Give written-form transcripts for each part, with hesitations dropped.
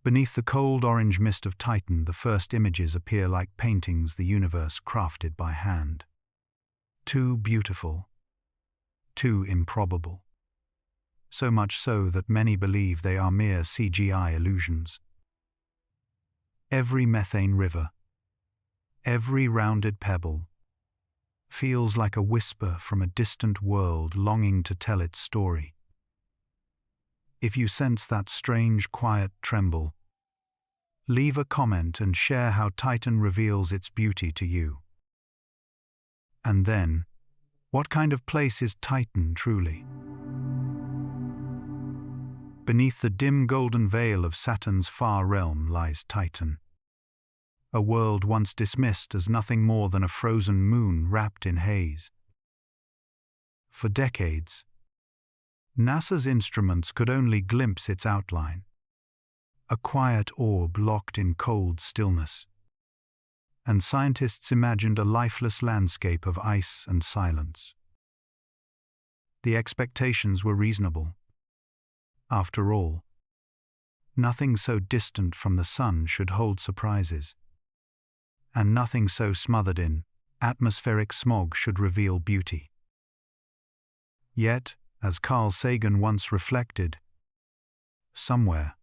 Beneath the cold orange mist of Titan, the first images appear like paintings the universe crafted by hand. Too beautiful, too improbable. So much so that many believe they are mere CGI illusions. Every methane river, every rounded pebble, feels like a whisper from a distant world longing to tell its story. If you sense that strange, quiet tremble, leave a comment and share how Titan reveals its beauty to you. And then, what kind of place is Titan truly? Beneath the dim golden veil of Saturn's far realm lies Titan, a world once dismissed as nothing more than a frozen moon wrapped in haze. For decades, NASA's instruments could only glimpse its outline, a quiet orb locked in cold stillness, and scientists imagined a lifeless landscape of ice and silence. The expectations were reasonable. After all, nothing so distant from the sun should hold surprises, and nothing so smothered in atmospheric smog should reveal beauty. Yet, as Carl Sagan once reflected, somewhere,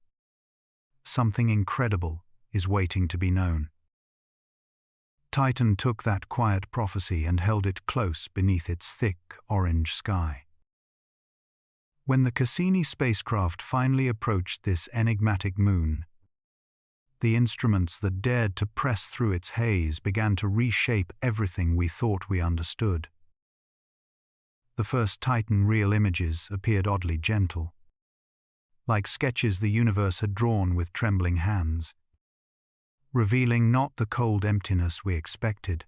something incredible is waiting to be known. Titan took that quiet prophecy and held it close beneath its thick orange sky. When the Cassini spacecraft finally approached this enigmatic moon, the instruments that dared to press through its haze began to reshape everything we thought we understood. The first Titan real images appeared oddly gentle, like sketches the universe had drawn with trembling hands, revealing not the cold emptiness we expected,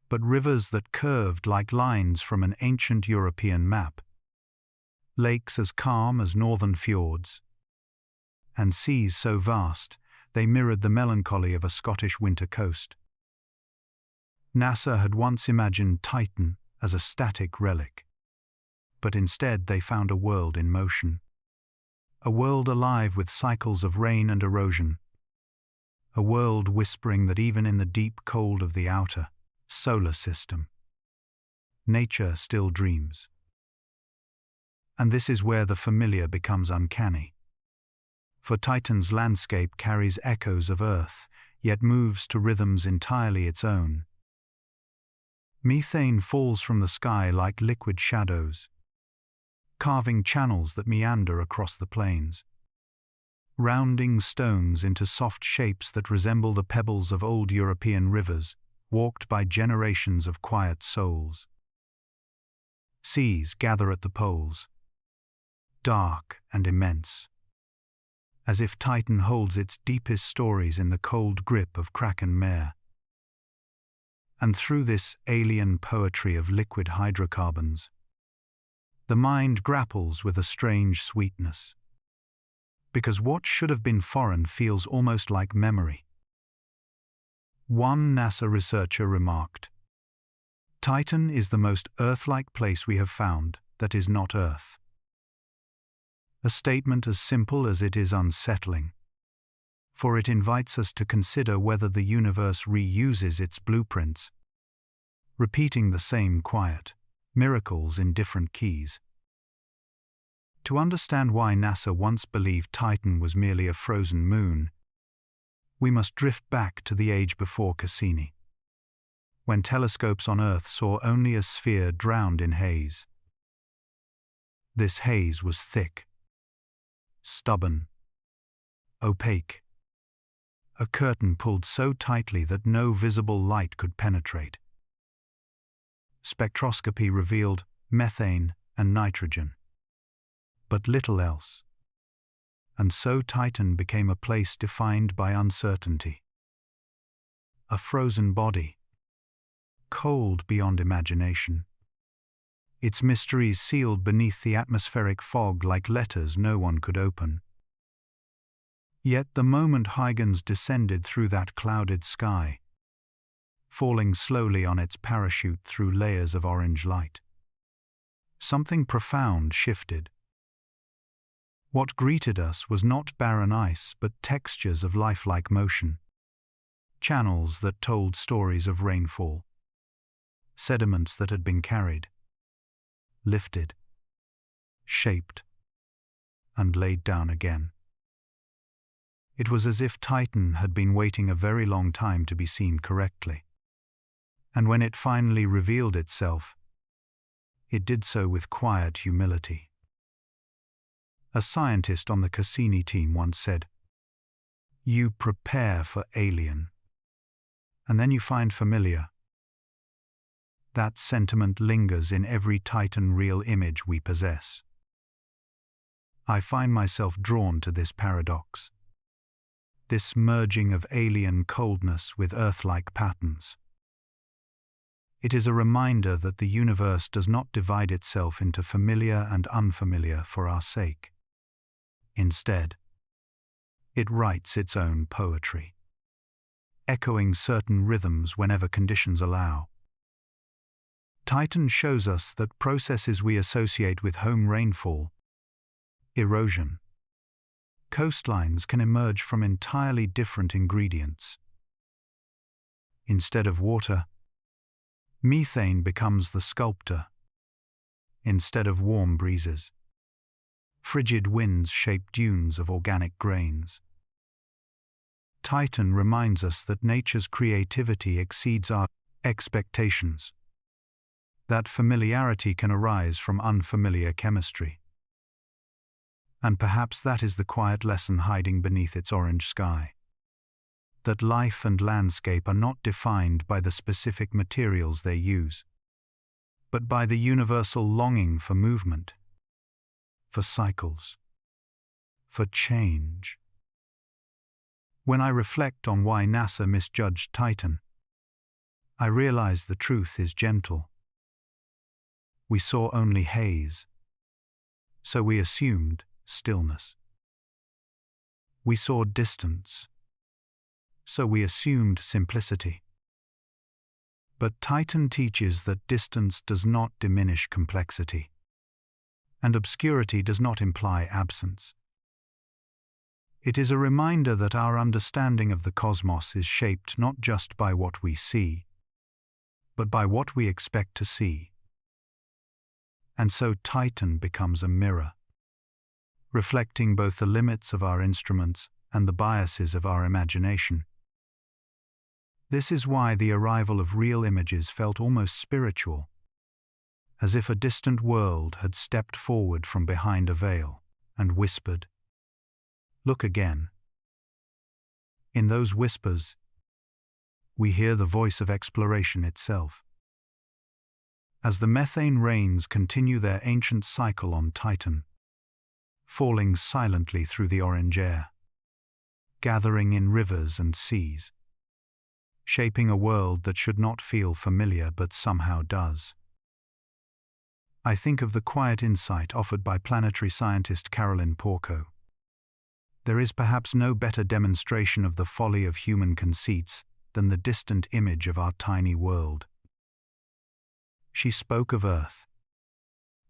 but rivers that curved like lines from an ancient European map, lakes as calm as northern fjords, and seas so vast they mirrored the melancholy of a Scottish winter coast. NASA had once imagined Titan as a static relic, but instead they found a world in motion, a world alive with cycles of rain and erosion, a world whispering that even in the deep cold of the outer solar system, nature still dreams. And this is where the familiar becomes uncanny. For Titan's landscape carries echoes of Earth, yet moves to rhythms entirely its own. Methane falls from the sky like liquid shadows, carving channels that meander across the plains, rounding stones into soft shapes that resemble the pebbles of old European rivers, walked by generations of quiet souls. Seas gather at the poles, dark and immense, as if Titan holds its deepest stories in the cold grip of Kraken Mare. And through this alien poetry of liquid hydrocarbons, the mind grapples with a strange sweetness, because what should have been foreign feels almost like memory. One NASA researcher remarked, "Titan is the most Earth-like place we have found that is not Earth." A statement as simple as it is unsettling, for it invites us to consider whether the universe reuses its blueprints, repeating the same quiet miracles in different keys. To understand why NASA once believed Titan was merely a frozen moon, we must drift back to the age before Cassini, when telescopes on Earth saw only a sphere drowned in haze. This haze was thick, stubborn, opaque, a curtain pulled so tightly that no visible light could penetrate. Spectroscopy revealed methane and nitrogen, but little else. And so Titan became a place defined by uncertainty. A frozen body, cold beyond imagination, its mysteries sealed beneath the atmospheric fog like letters no one could open. Yet the moment Huygens descended through that clouded sky, falling slowly on its parachute through layers of orange light, something profound shifted. What greeted us was not barren ice, but textures of lifelike motion, channels that told stories of rainfall, sediments that had been carried, lifted, shaped, and laid down again. It was as if Titan had been waiting a very long time to be seen correctly. And when it finally revealed itself, it did so with quiet humility. A scientist on the Cassini team once said, "You prepare for alien, and then you find familiar." That sentiment lingers in every Titan real image we possess. I find myself drawn to this paradox, this merging of alien coldness with Earth-like patterns. It is a reminder that the universe does not divide itself into familiar and unfamiliar for our sake. Instead, it writes its own poetry, echoing certain rhythms whenever conditions allow. Titan shows us that processes we associate with home rainfall, erosion, coastlines can emerge from entirely different ingredients. Instead of water, methane becomes the sculptor. Instead of warm breezes, frigid winds shape dunes of organic grains. Titan reminds us that nature's creativity exceeds our expectations, that familiarity can arise from unfamiliar chemistry. And perhaps that is the quiet lesson hiding beneath its orange sky, that life and landscape are not defined by the specific materials they use, but by the universal longing for movement, for cycles, for change. When I reflect on why NASA misjudged Titan, I realize the truth is gentle. We saw only haze, so we assumed stillness. We saw distance, so we assumed simplicity. But Titan teaches that distance does not diminish complexity, and obscurity does not imply absence. It is a reminder that our understanding of the cosmos is shaped not just by what we see, but by what we expect to see. And so Titan becomes a mirror, reflecting both the limits of our instruments and the biases of our imagination. This is why the arrival of real images felt almost spiritual, as if a distant world had stepped forward from behind a veil and whispered, "Look again." In those whispers, we hear the voice of exploration itself. As the methane rains continue their ancient cycle on Titan, falling silently through the orange air, gathering in rivers and seas, shaping a world that should not feel familiar but somehow does. I think of the quiet insight offered by planetary scientist Carolyn Porco. There is perhaps no better demonstration of the folly of human conceits than the distant image of our tiny world. She spoke of Earth,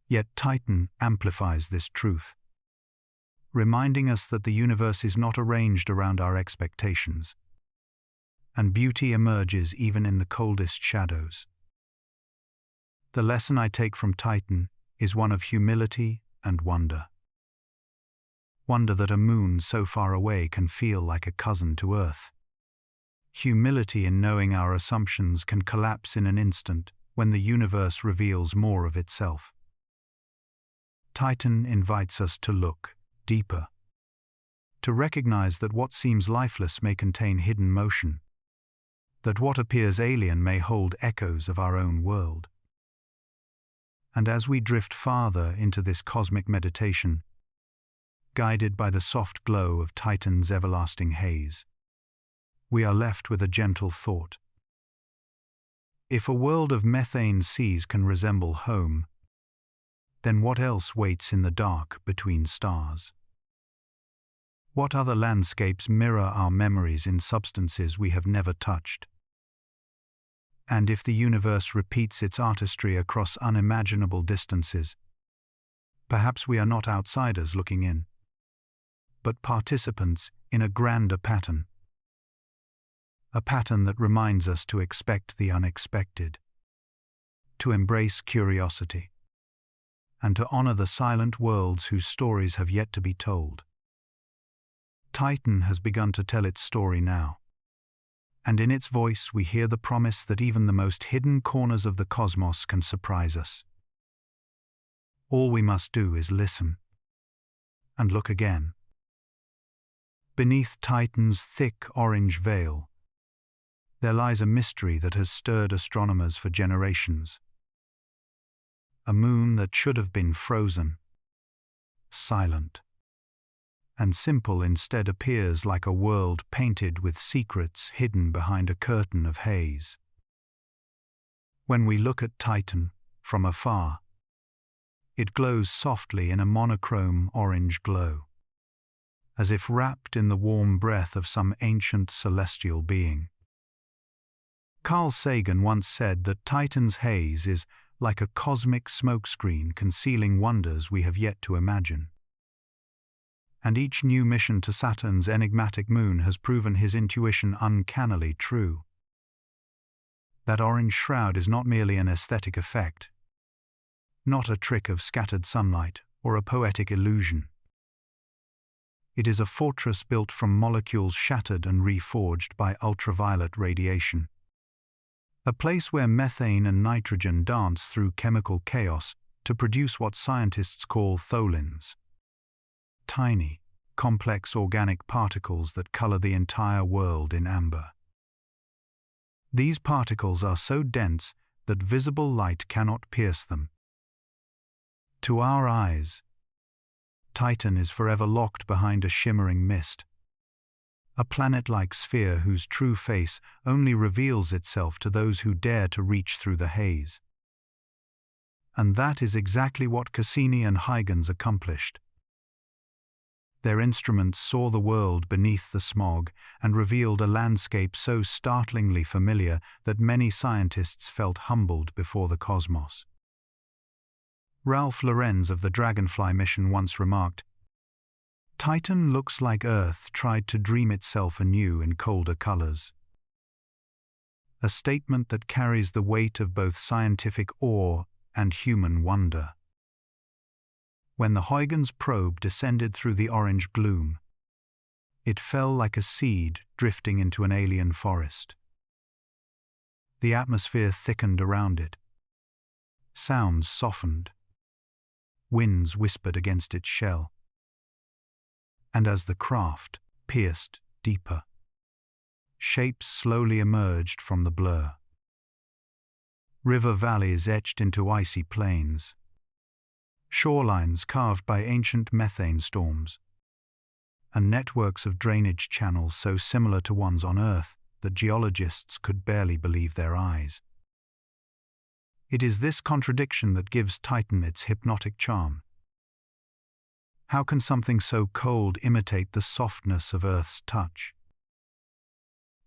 yet Titan amplifies this truth, reminding us that the universe is not arranged around our expectations, and beauty emerges even in the coldest shadows. The lesson I take from Titan is one of humility and wonder. Wonder that a moon so far away can feel like a cousin to Earth. Humility in knowing our assumptions can collapse in an instant when the universe reveals more of itself. Titan invites us to look deeper, to recognize that what seems lifeless may contain hidden motion, that what appears alien may hold echoes of our own world. And as we drift farther into this cosmic meditation, guided by the soft glow of Titan's everlasting haze, we are left with a gentle thought. If a world of methane seas can resemble home, then what else waits in the dark between stars? What other landscapes mirror our memories in substances we have never touched? And if the universe repeats its artistry across unimaginable distances, perhaps we are not outsiders looking in, but participants in a grander pattern. A pattern that reminds us to expect the unexpected, to embrace curiosity, and to honor the silent worlds whose stories have yet to be told. Titan has begun to tell its story now, and in its voice we hear the promise that even the most hidden corners of the cosmos can surprise us. All we must do is listen, and look again. Beneath Titan's thick orange veil, there lies a mystery that has stirred astronomers for generations. A moon that should have been frozen, silent, and simple instead appears like a world painted with secrets hidden behind a curtain of haze. When we look at Titan from afar, it glows softly in a monochrome orange glow, as if wrapped in the warm breath of some ancient celestial being. Carl Sagan once said that Titan's haze is like a cosmic smokescreen concealing wonders we have yet to imagine. And each new mission to Saturn's enigmatic moon has proven his intuition uncannily true. That orange shroud is not merely an aesthetic effect, not a trick of scattered sunlight or a poetic illusion. It is a fortress built from molecules shattered and reforged by ultraviolet radiation. A place where methane and nitrogen dance through chemical chaos to produce what scientists call tholins. Tiny, complex organic particles that color the entire world in amber. These particles are so dense that visible light cannot pierce them. To our eyes, Titan is forever locked behind a shimmering mist, a planet-like sphere whose true face only reveals itself to those who dare to reach through the haze. And that is exactly what Cassini and Huygens accomplished. Their instruments saw the world beneath the smog and revealed a landscape so startlingly familiar that many scientists felt humbled before the cosmos. Ralph Lorenz of the Dragonfly mission once remarked, "Titan looks like Earth tried to dream itself anew in colder colors." A statement that carries the weight of both scientific awe and human wonder. When the Huygens probe descended through the orange gloom, it fell like a seed drifting into an alien forest. The atmosphere thickened around it. Sounds softened. Winds whispered against its shell. And as the craft pierced deeper, shapes slowly emerged from the blur. River valleys etched into icy plains. Shorelines carved by ancient methane storms, and networks of drainage channels so similar to ones on Earth that geologists could barely believe their eyes. It is this contradiction that gives Titan its hypnotic charm. How can something so cold imitate the softness of Earth's touch?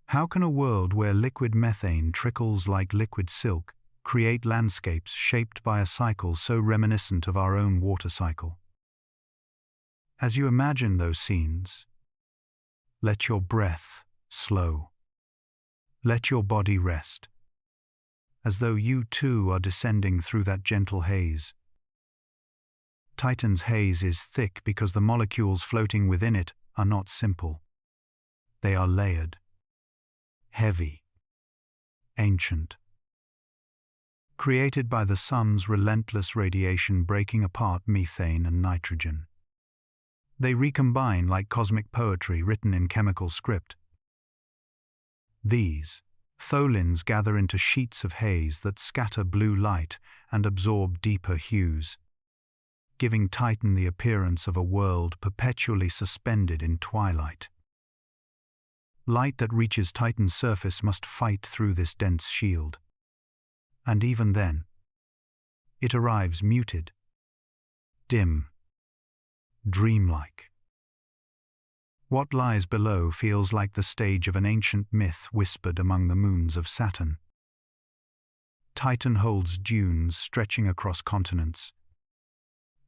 How can a world where liquid methane trickles like liquid silk create landscapes shaped by a cycle so reminiscent of our own water cycle? As you imagine those scenes, let your breath slow. Let your body rest, as though you too are descending through that gentle haze. Titan's haze is thick because the molecules floating within it are not simple. They are layered, heavy, ancient. Created by the sun's relentless radiation breaking apart methane and nitrogen. They recombine like cosmic poetry written in chemical script. These tholins gather into sheets of haze that scatter blue light and absorb deeper hues, giving Titan the appearance of a world perpetually suspended in twilight. Light that reaches Titan's surface must fight through this dense shield. And even then, it arrives muted, dim, dreamlike. What lies below feels like the stage of an ancient myth whispered among the moons of Saturn. Titan holds dunes stretching across continents,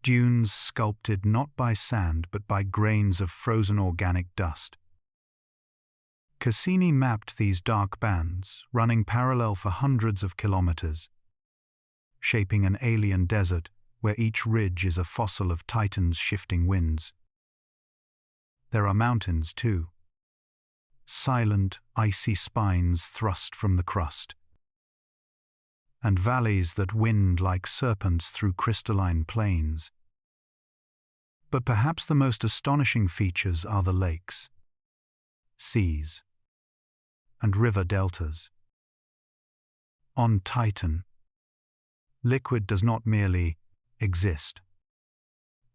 dunes sculpted not by sand but by grains of frozen organic dust. Cassini mapped these dark bands, running parallel for hundreds of kilometers, shaping an alien desert where each ridge is a fossil of Titan's shifting winds. There are mountains, too. Silent, icy spines thrust from the crust, and valleys that wind like serpents through crystalline plains. But perhaps the most astonishing features are the lakes, seas, and river deltas. On Titan, liquid does not merely exist,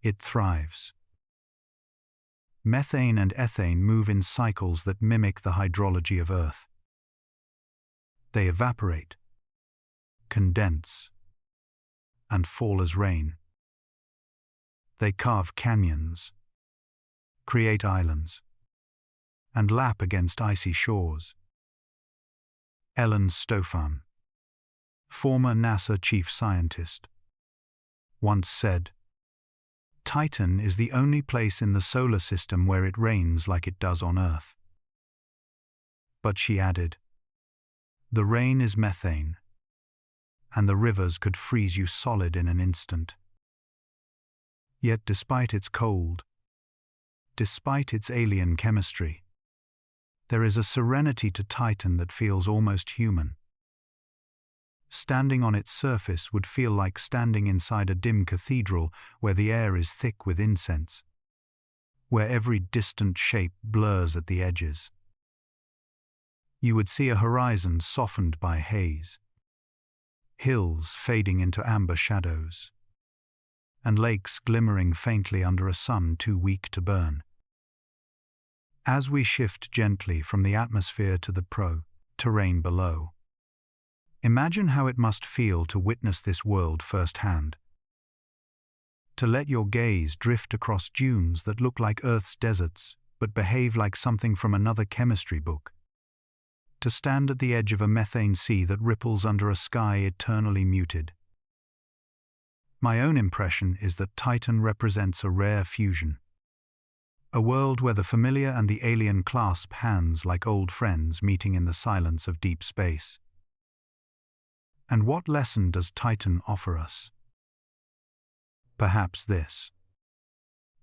it thrives. Methane and ethane move in cycles that mimic the hydrology of Earth. They evaporate, condense, and fall as rain. They carve canyons, create islands, and lap against icy shores. Ellen Stofan, former NASA chief scientist, once said, "Titan is the only place in the solar system where it rains like it does on Earth." But she added, "The rain is methane, and the rivers could freeze you solid in an instant." Yet despite its cold, despite its alien chemistry, there is a serenity to Titan that feels almost human. Standing on its surface would feel like standing inside a dim cathedral where the air is thick with incense, where every distant shape blurs at the edges. You would see a horizon softened by haze, hills fading into amber shadows, and lakes glimmering faintly under a sun too weak to burn. As we shift gently from the atmosphere to the terrain below, imagine how it must feel to witness this world firsthand. To let your gaze drift across dunes that look like Earth's deserts but behave like something from another chemistry book. To stand at the edge of a methane sea that ripples under a sky eternally muted. My own impression is that Titan represents a rare fusion. A world where the familiar and the alien clasp hands like old friends meeting in the silence of deep space. And what lesson does Titan offer us? Perhaps this: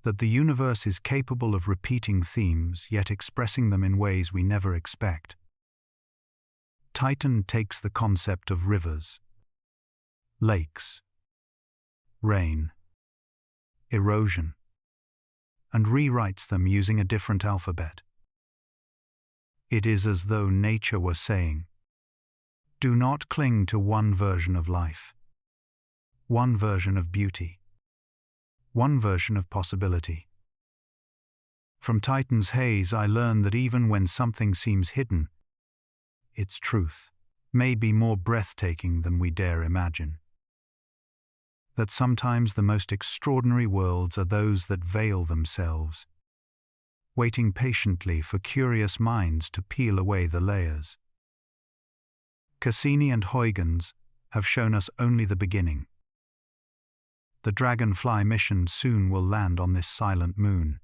that the universe is capable of repeating themes yet expressing them in ways we never expect. Titan takes the concept of rivers, lakes, rain, erosion, and rewrites them using a different alphabet. It is as though nature were saying, "Do not cling to one version of life, one version of beauty, one version of possibility." From Titan's haze I learn that even when something seems hidden, its truth may be more breathtaking than we dare imagine. That sometimes the most extraordinary worlds are those that veil themselves, waiting patiently for curious minds to peel away the layers. Cassini and Huygens have shown us only the beginning. The Dragonfly mission soon will land on this silent moon,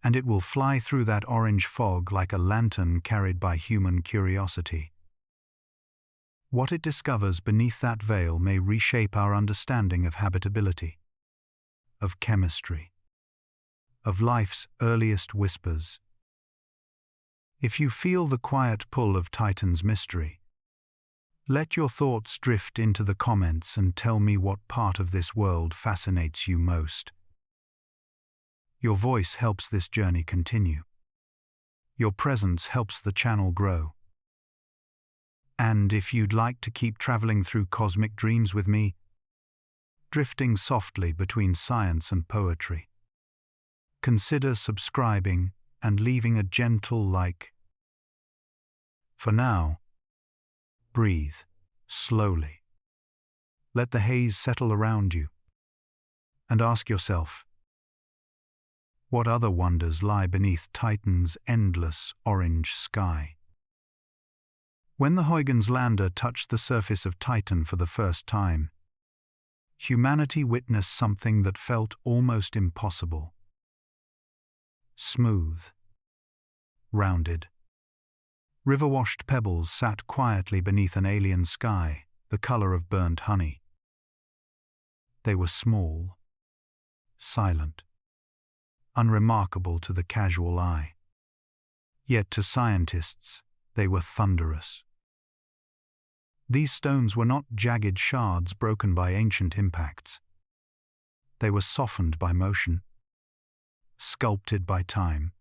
and it will fly through that orange fog like a lantern carried by human curiosity. What it discovers beneath that veil may reshape our understanding of habitability, of chemistry, of life's earliest whispers. If you feel the quiet pull of Titan's mystery, let your thoughts drift into the comments and tell me what part of this world fascinates you most. Your voice helps this journey continue. Your presence helps the channel grow. And if you'd like to keep traveling through cosmic dreams with me, drifting softly between science and poetry, consider subscribing and leaving a gentle like. For now, breathe slowly. Let the haze settle around you, and ask yourself, what other wonders lie beneath Titan's endless orange sky? When the Huygens lander touched the surface of Titan for the first time, humanity witnessed something that felt almost impossible. Smooth, rounded, river-washed pebbles sat quietly beneath an alien sky, the color of burnt honey. They were small, silent, unremarkable to the casual eye. Yet to scientists, they were thunderous. These stones were not jagged shards broken by ancient impacts. They were softened by motion, sculpted by time,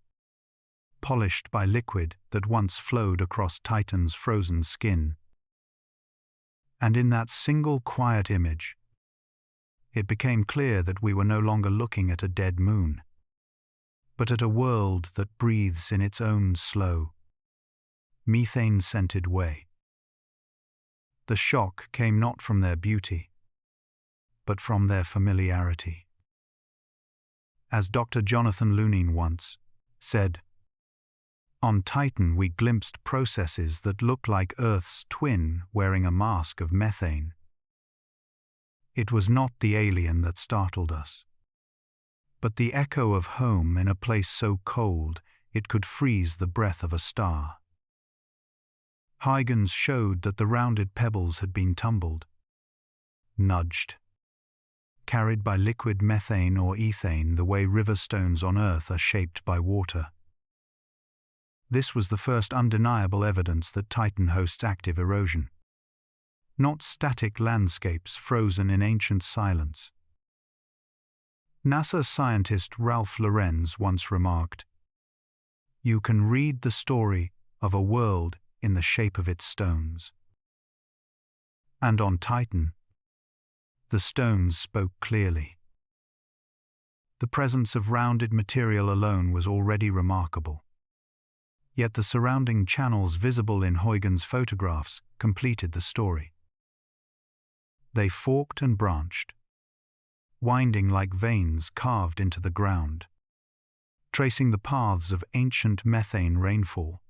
polished by liquid that once flowed across Titan's frozen skin. And in that single quiet image, it became clear that we were no longer looking at a dead moon, but at a world that breathes in its own slow, methane-scented way. The shock came not from their beauty, but from their familiarity. As Dr. Jonathan Lunin once said, "On Titan we glimpsed processes that look like Earth's twin wearing a mask of methane." It was not the alien that startled us, but the echo of home in a place so cold it could freeze the breath of a star. Huygens showed that the rounded pebbles had been tumbled, nudged, carried by liquid methane or ethane the way river stones on Earth are shaped by water. This was the first undeniable evidence that Titan hosts active erosion, not static landscapes frozen in ancient silence. NASA scientist Ralph Lorenz once remarked, "You can read the story of a world in the shape of its stones." And on Titan, the stones spoke clearly. The presence of rounded material alone was already remarkable. Yet the surrounding channels visible in Huygens' photographs completed the story. They forked and branched, winding like veins carved into the ground, tracing the paths of ancient methane rainfall.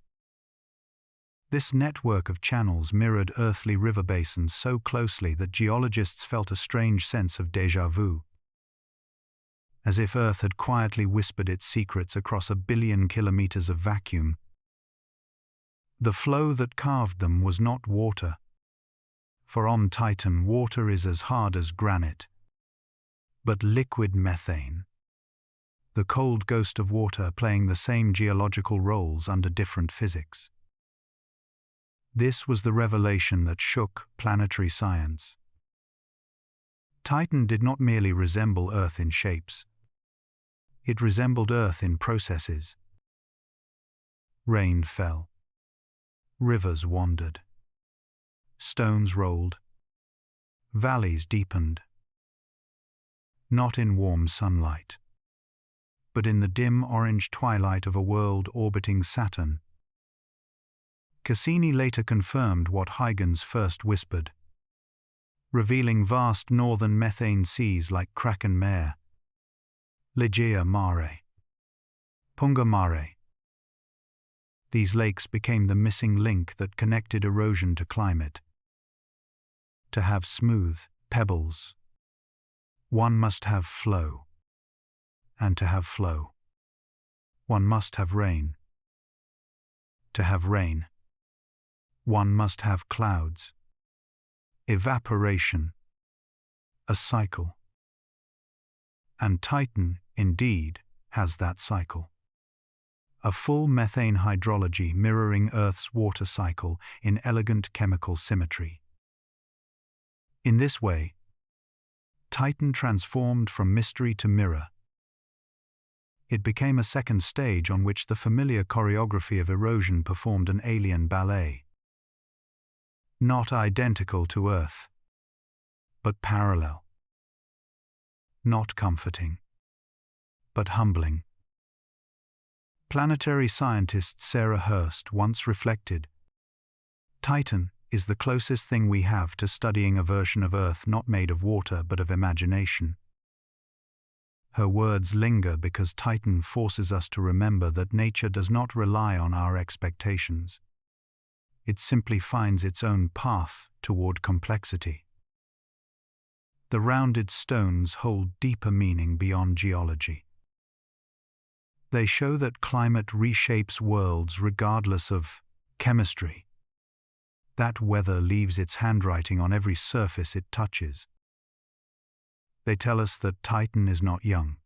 This network of channels mirrored earthly river basins so closely that geologists felt a strange sense of déjà vu, as if Earth had quietly whispered its secrets across 1 billion kilometers of vacuum. The flow that carved them was not water, for on Titan water is as hard as granite, but liquid methane, the cold ghost of water playing the same geological roles under different physics. This was the revelation that shook planetary science. Titan did not merely resemble Earth in shapes. It resembled Earth in processes. Rain fell. Rivers wandered. Stones rolled. Valleys deepened. Not in warm sunlight, but in the dim orange twilight of a world orbiting Saturn. Cassini later confirmed what Huygens first whispered, revealing vast northern methane seas like Kraken Mare, Ligeia Mare, Punga Mare. These lakes became the missing link that connected erosion to climate. To have smooth pebbles, one must have flow. And to have flow, one must have rain. To have rain, one must have clouds. Evaporation, a cycle. And Titan, indeed, has that cycle. A full methane hydrology mirroring Earth's water cycle in elegant chemical symmetry. In this way, Titan transformed from mystery to mirror. It became a second stage on which the familiar choreography of erosion performed an alien ballet. Not identical to Earth, but parallel. Not comforting, but humbling. Planetary scientist Sarah Hurst once reflected, "Titan is the closest thing we have to studying a version of Earth not made of water but of imagination." Her words linger because Titan forces us to remember that nature does not rely on our expectations. It simply finds its own path toward complexity. The rounded stones hold deeper meaning beyond geology. They show that climate reshapes worlds regardless of chemistry. That weather leaves its handwriting on every surface it touches. They tell us that Titan is not young,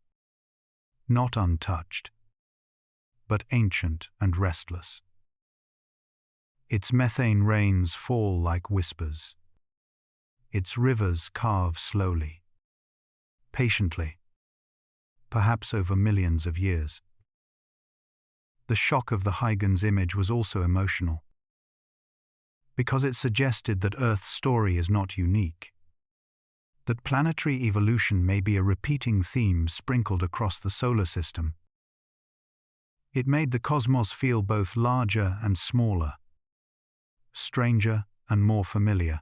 not untouched, but ancient and restless. Its methane rains fall like whispers. Its rivers carve slowly, patiently, perhaps over millions of years. The shock of the Huygens image was also emotional, because it suggested that Earth's story is not unique, that planetary evolution may be a repeating theme sprinkled across the solar system. It made the cosmos feel both larger and smaller, stranger and more familiar.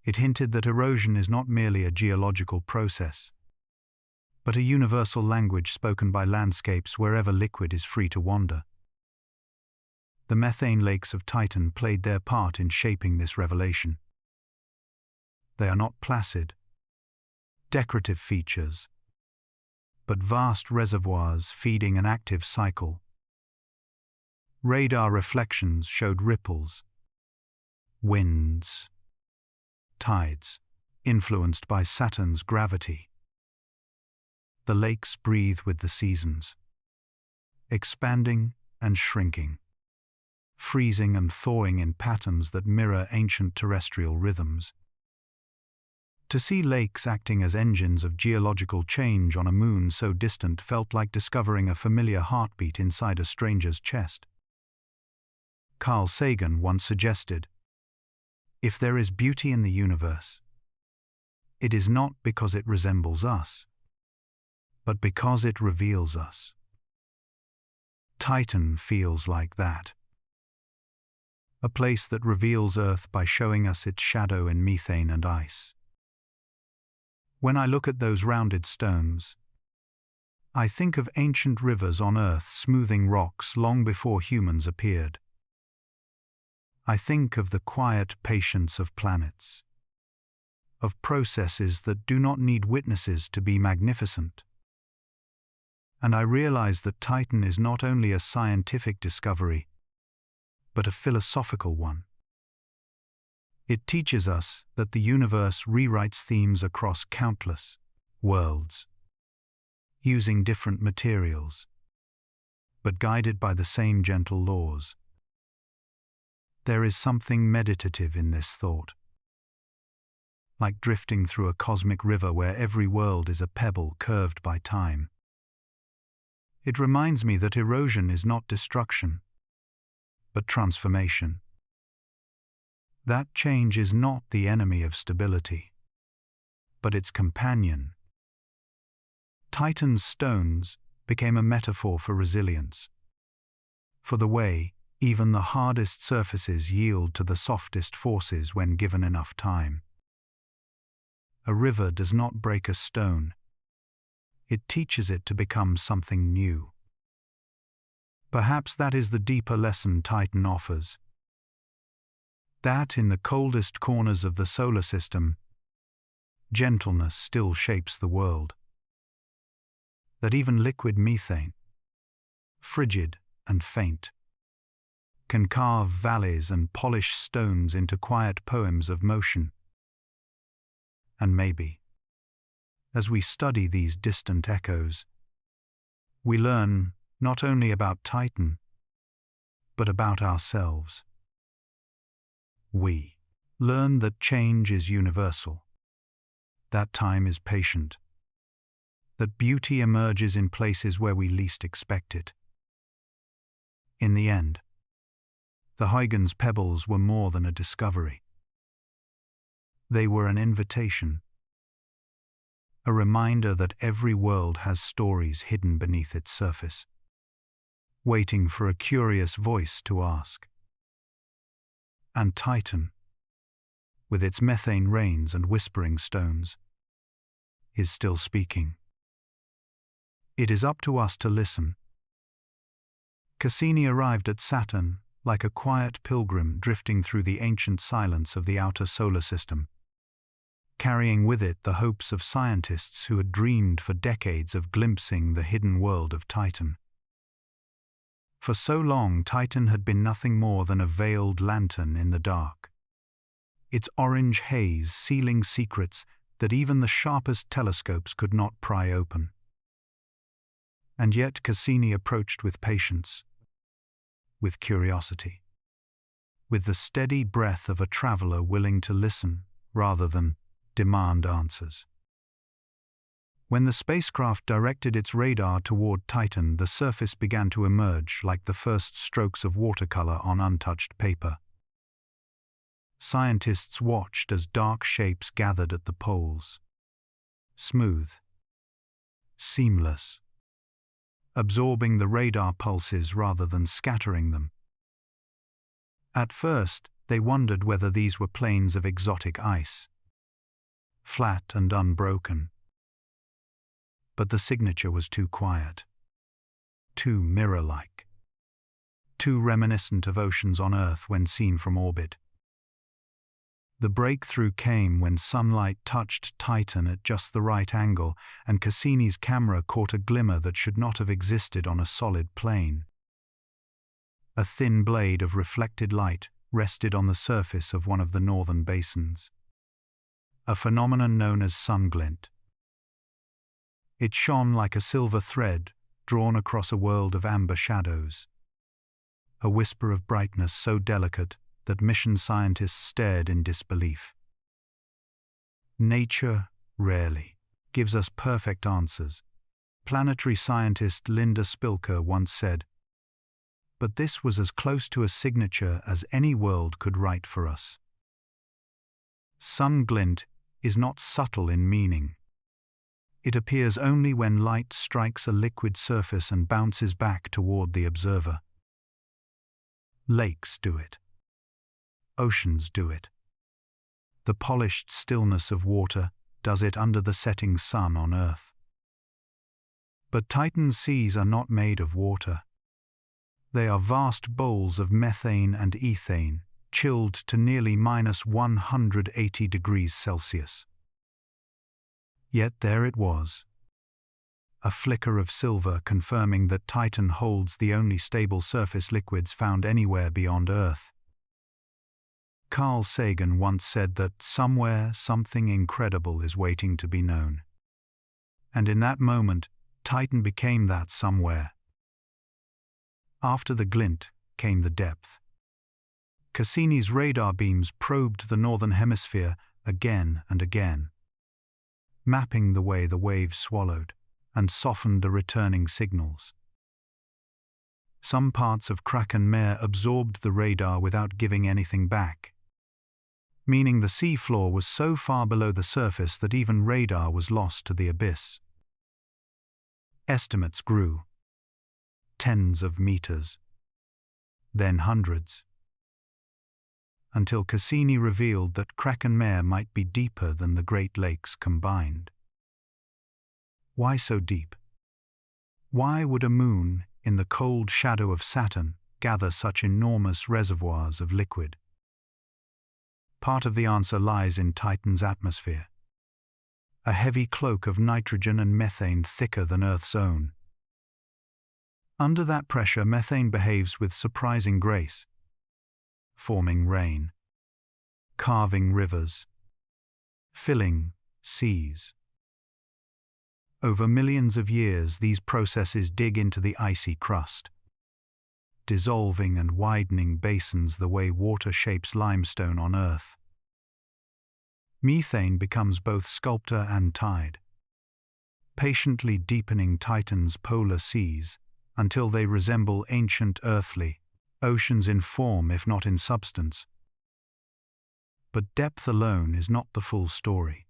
It hinted that erosion is not merely a geological process, but a universal language spoken by landscapes wherever liquid is free to wander. The methane lakes of Titan played their part in shaping this revelation. They are not placid, decorative features, but vast reservoirs feeding an active cycle. Radar reflections showed ripples, winds, tides, influenced by Saturn's gravity. The lakes breathe with the seasons, expanding and shrinking, freezing and thawing in patterns that mirror ancient terrestrial rhythms. To see lakes acting as engines of geological change on a moon so distant felt like discovering a familiar heartbeat inside a stranger's chest. Carl Sagan once suggested, "If there is beauty in the universe, it is not because it resembles us, but because it reveals us." Titan feels like that. A place that reveals Earth by showing us its shadow in methane and ice. When I look at those rounded stones, I think of ancient rivers on Earth smoothing rocks long before humans appeared. I think of the quiet patience of planets, of processes that do not need witnesses to be magnificent. And I realize that Titan is not only a scientific discovery, but a philosophical one. It teaches us that the universe rewrites themes across countless worlds, using different materials, but guided by the same gentle laws. There is something meditative in this thought, like drifting through a cosmic river where every world is a pebble curved by time. It reminds me that erosion is not destruction, but transformation. That change is not the enemy of stability, but its companion. Titan's stones became a metaphor for resilience, for the way even the hardest surfaces yield to the softest forces when given enough time. A river does not break a stone. It teaches it to become something new. Perhaps that is the deeper lesson Titan offers. That in the coldest corners of the solar system, gentleness still shapes the world. That even liquid methane, frigid and faint, can carve valleys and polish stones into quiet poems of motion. And maybe, as we study these distant echoes, we learn not only about Titan, but about ourselves. We learn that change is universal, that time is patient, that beauty emerges in places where we least expect it. In the end, the Huygens pebbles were more than a discovery. They were an invitation, a reminder that every world has stories hidden beneath its surface, waiting for a curious voice to ask. And Titan, with its methane rains and whispering stones, is still speaking. It is up to us to listen. Cassini arrived at Saturn like a quiet pilgrim drifting through the ancient silence of the outer solar system. carrying with it the hopes of scientists who had dreamed for decades of glimpsing the hidden world of Titan. For so long, Titan had been nothing more than a veiled lantern in the dark, its orange haze sealing secrets that even the sharpest telescopes could not pry open. And yet Cassini approached with patience, with curiosity, with the steady breath of a traveler willing to listen rather than demand answers. When the spacecraft directed its radar toward Titan, the surface began to emerge like the first strokes of watercolor on untouched paper. Scientists watched as dark shapes gathered at the poles, smooth, seamless, absorbing the radar pulses rather than scattering them. At first, they wondered whether these were plains of exotic ice, flat and unbroken. But the signature was too quiet, too mirror-like, too reminiscent of oceans on Earth when seen from orbit. The breakthrough came when sunlight touched Titan at just the right angle, and Cassini's camera caught a glimmer that should not have existed on a solid plane. A thin blade of reflected light rested on the surface of one of the northern basins, a phenomenon known as sunglint. It shone like a silver thread drawn across a world of amber shadows, a whisper of brightness so delicate that mission scientists stared in disbelief. Nature rarely gives us perfect answers. Planetary scientist Linda Spilker once said, but this was as close to a signature as any world could write for us. Sunglint is not subtle in meaning. It appears only when light strikes a liquid surface and bounces back toward the observer. Lakes do it. Oceans do it. The polished stillness of water does it under the setting sun on Earth. But Titan's seas are not made of water. They are vast bowls of methane and ethane, chilled to nearly -180 degrees Celsius. Yet there it was, a flicker of silver confirming that Titan holds the only stable surface liquids found anywhere beyond Earth. Carl Sagan once said that somewhere something incredible is waiting to be known. And in that moment, Titan became that somewhere. After the glint came the depth. Cassini's radar beams probed the northern hemisphere again and again, mapping the way the waves swallowed and softened the returning signals. Some parts of Kraken Mare absorbed the radar without giving anything back, meaning the seafloor was so far below the surface that even radar was lost to the abyss. Estimates grew, tens of meters, then hundreds, until Cassini revealed that Kraken Mare might be deeper than the Great Lakes combined. Why so deep? Why would a moon in the cold shadow of Saturn gather such enormous reservoirs of liquid? Part of the answer lies in Titan's atmosphere, a heavy cloak of nitrogen and methane thicker than Earth's own. Under that pressure, methane behaves with surprising grace, forming rain, carving rivers, filling seas. Over millions of years, these processes dig into the icy crust, dissolving and widening basins the way water shapes limestone on Earth. Methane becomes both sculptor and tide, patiently deepening Titan's polar seas until they resemble ancient earthly oceans in form if not in substance. But depth alone is not the full story.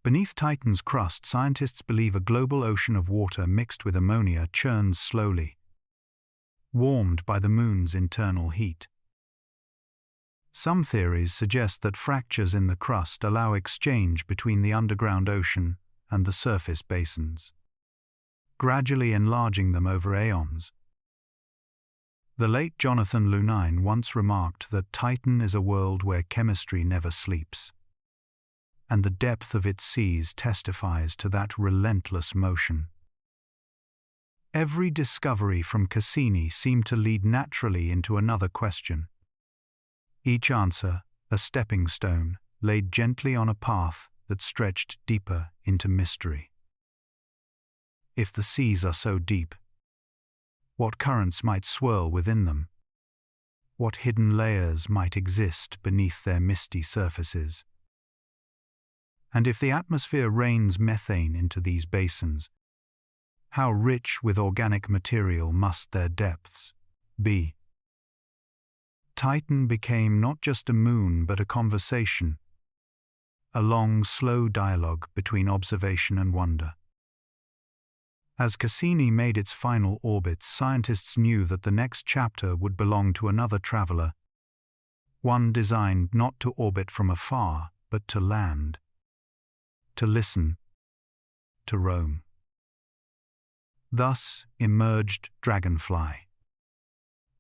Beneath Titan's crust, scientists believe a global ocean of water mixed with ammonia churns slowly, warmed by the moon's internal heat. Some theories suggest that fractures in the crust allow exchange between the underground ocean and the surface basins, gradually enlarging them over aeons. The late Jonathan Lunine once remarked that Titan is a world where chemistry never sleeps. and the depth of its seas testifies to that relentless motion. Every discovery from Cassini seemed to lead naturally into another question. Each answer, a stepping stone, laid gently on a path that stretched deeper into mystery. If the seas are so deep, what currents might swirl within them? What hidden layers might exist beneath their misty surfaces? And if the atmosphere rains methane into these basins, how rich with organic material must their depths be? Titan became not just a moon but a conversation, a long, slow dialogue between observation and wonder. As Cassini made its final orbit, scientists knew that the next chapter would belong to another traveler, one designed not to orbit from afar, but to land, to listen, to roam. Thus emerged Dragonfly,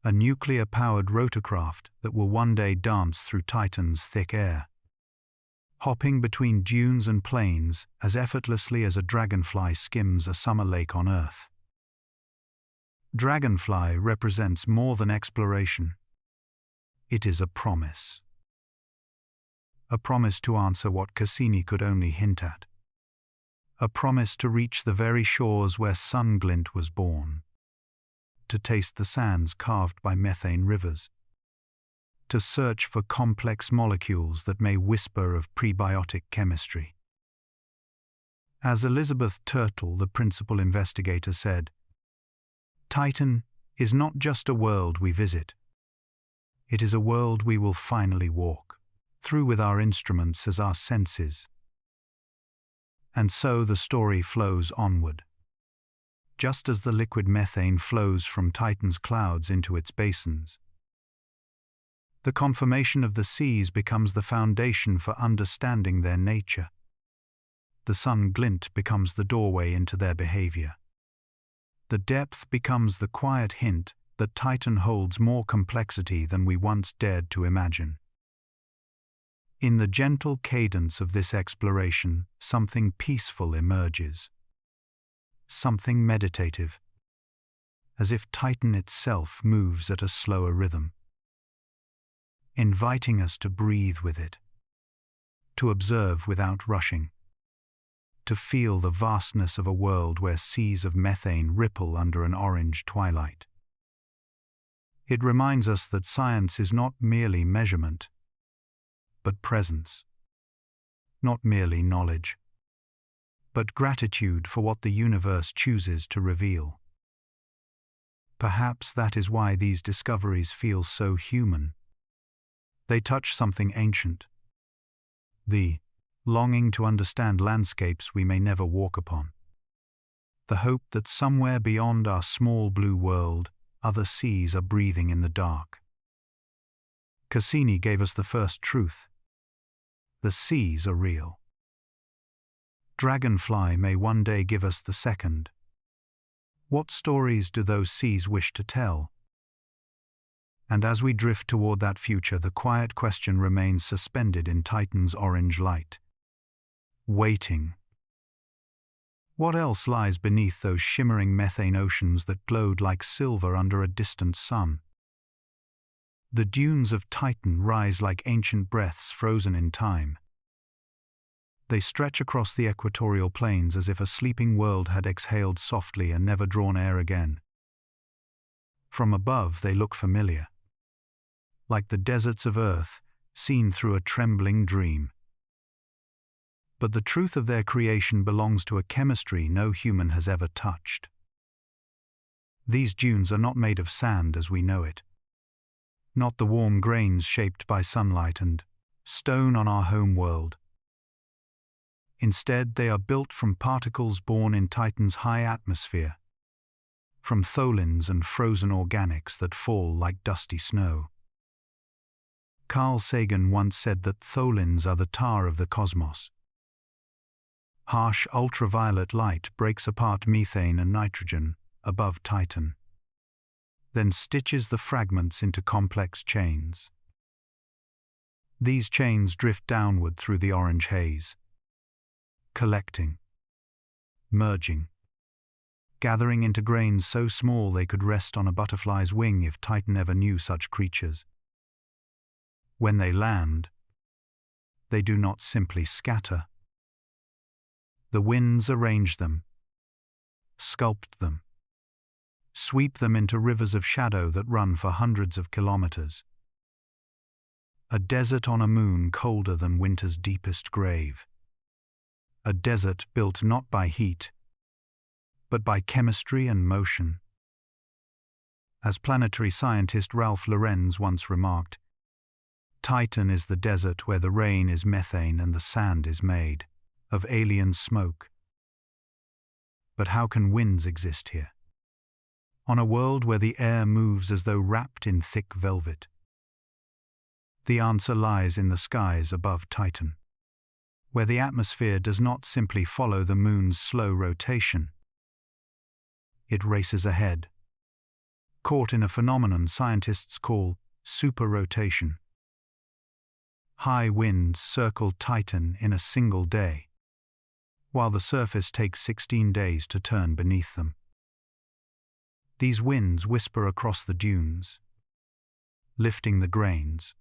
a nuclear-powered rotorcraft that will one day dance through Titan's thick air, hopping between dunes and plains as effortlessly as a dragonfly skims a summer lake on Earth. Dragonfly represents more than exploration. It is a promise. A promise to answer what Cassini could only hint at. A promise to reach the very shores where Sunglint was born. To taste the sands carved by methane rivers. To search for complex molecules that may whisper of prebiotic chemistry. As Elizabeth Turtle, the principal investigator, said, "Titan is not just a world we visit. It is a world we will finally walk through with our instruments as our senses." And so the story flows onward. Just as the liquid methane flows from Titan's clouds into its basins, the conformation of the seas becomes the foundation for understanding their nature. The sun glint becomes the doorway into their behavior. The depth becomes the quiet hint that Titan holds more complexity than we once dared to imagine. In the gentle cadence of this exploration, something peaceful emerges. Something meditative, as if Titan itself moves at a slower rhythm, inviting us to breathe with it, to observe without rushing, to feel the vastness of a world where seas of methane ripple under an orange twilight. It reminds us that science is not merely measurement, but presence. Not merely knowledge, but gratitude for what the universe chooses to reveal. Perhaps that is why these discoveries feel so human. They touch something ancient, the longing to understand landscapes we may never walk upon, the hope that somewhere beyond our small blue world, other seas are breathing in the dark. Cassini gave us the first truth. The seas are real. Dragonfly may one day give us the second. What stories do those seas wish to tell? And as we drift toward that future, the quiet question remains suspended in Titan's orange light. Waiting. What else lies beneath those shimmering methane oceans that glowed like silver under a distant sun? The dunes of Titan rise like ancient breaths frozen in time. They stretch across the equatorial plains as if a sleeping world had exhaled softly and never drawn air again. From above they look familiar, like the deserts of Earth seen through a trembling dream. But the truth of their creation belongs to a chemistry no human has ever touched. These dunes are not made of sand as we know it, not the warm grains shaped by sunlight and stone on our home world. Instead, they are built from particles born in Titan's high atmosphere, from tholins and frozen organics that fall like dusty snow. Carl Sagan once said that tholins are the tar of the cosmos. Harsh ultraviolet light breaks apart methane and nitrogen above Titan, then stitches the fragments into complex chains. These chains drift downward through the orange haze, collecting, merging, gathering into grains so small they could rest on a butterfly's wing if Titan ever knew such creatures. When they land, they do not simply scatter. The winds arrange them, sculpt them, sweep them into rivers of shadow that run for hundreds of kilometers. A desert on a moon colder than winter's deepest grave. A desert built not by heat, but by chemistry and motion. As planetary scientist Ralph Lorenz once remarked, Titan is the desert where the rain is methane and the sand is made of alien smoke. But how can winds exist here, on a world where the air moves as though wrapped in thick velvet? The answer lies in the skies above Titan, where the atmosphere does not simply follow the moon's slow rotation. It races ahead, caught in a phenomenon scientists call superrotation. High winds circle Titan in a single day, while the surface takes 16 days to turn beneath them. These winds whisper across the dunes, lifting the grains,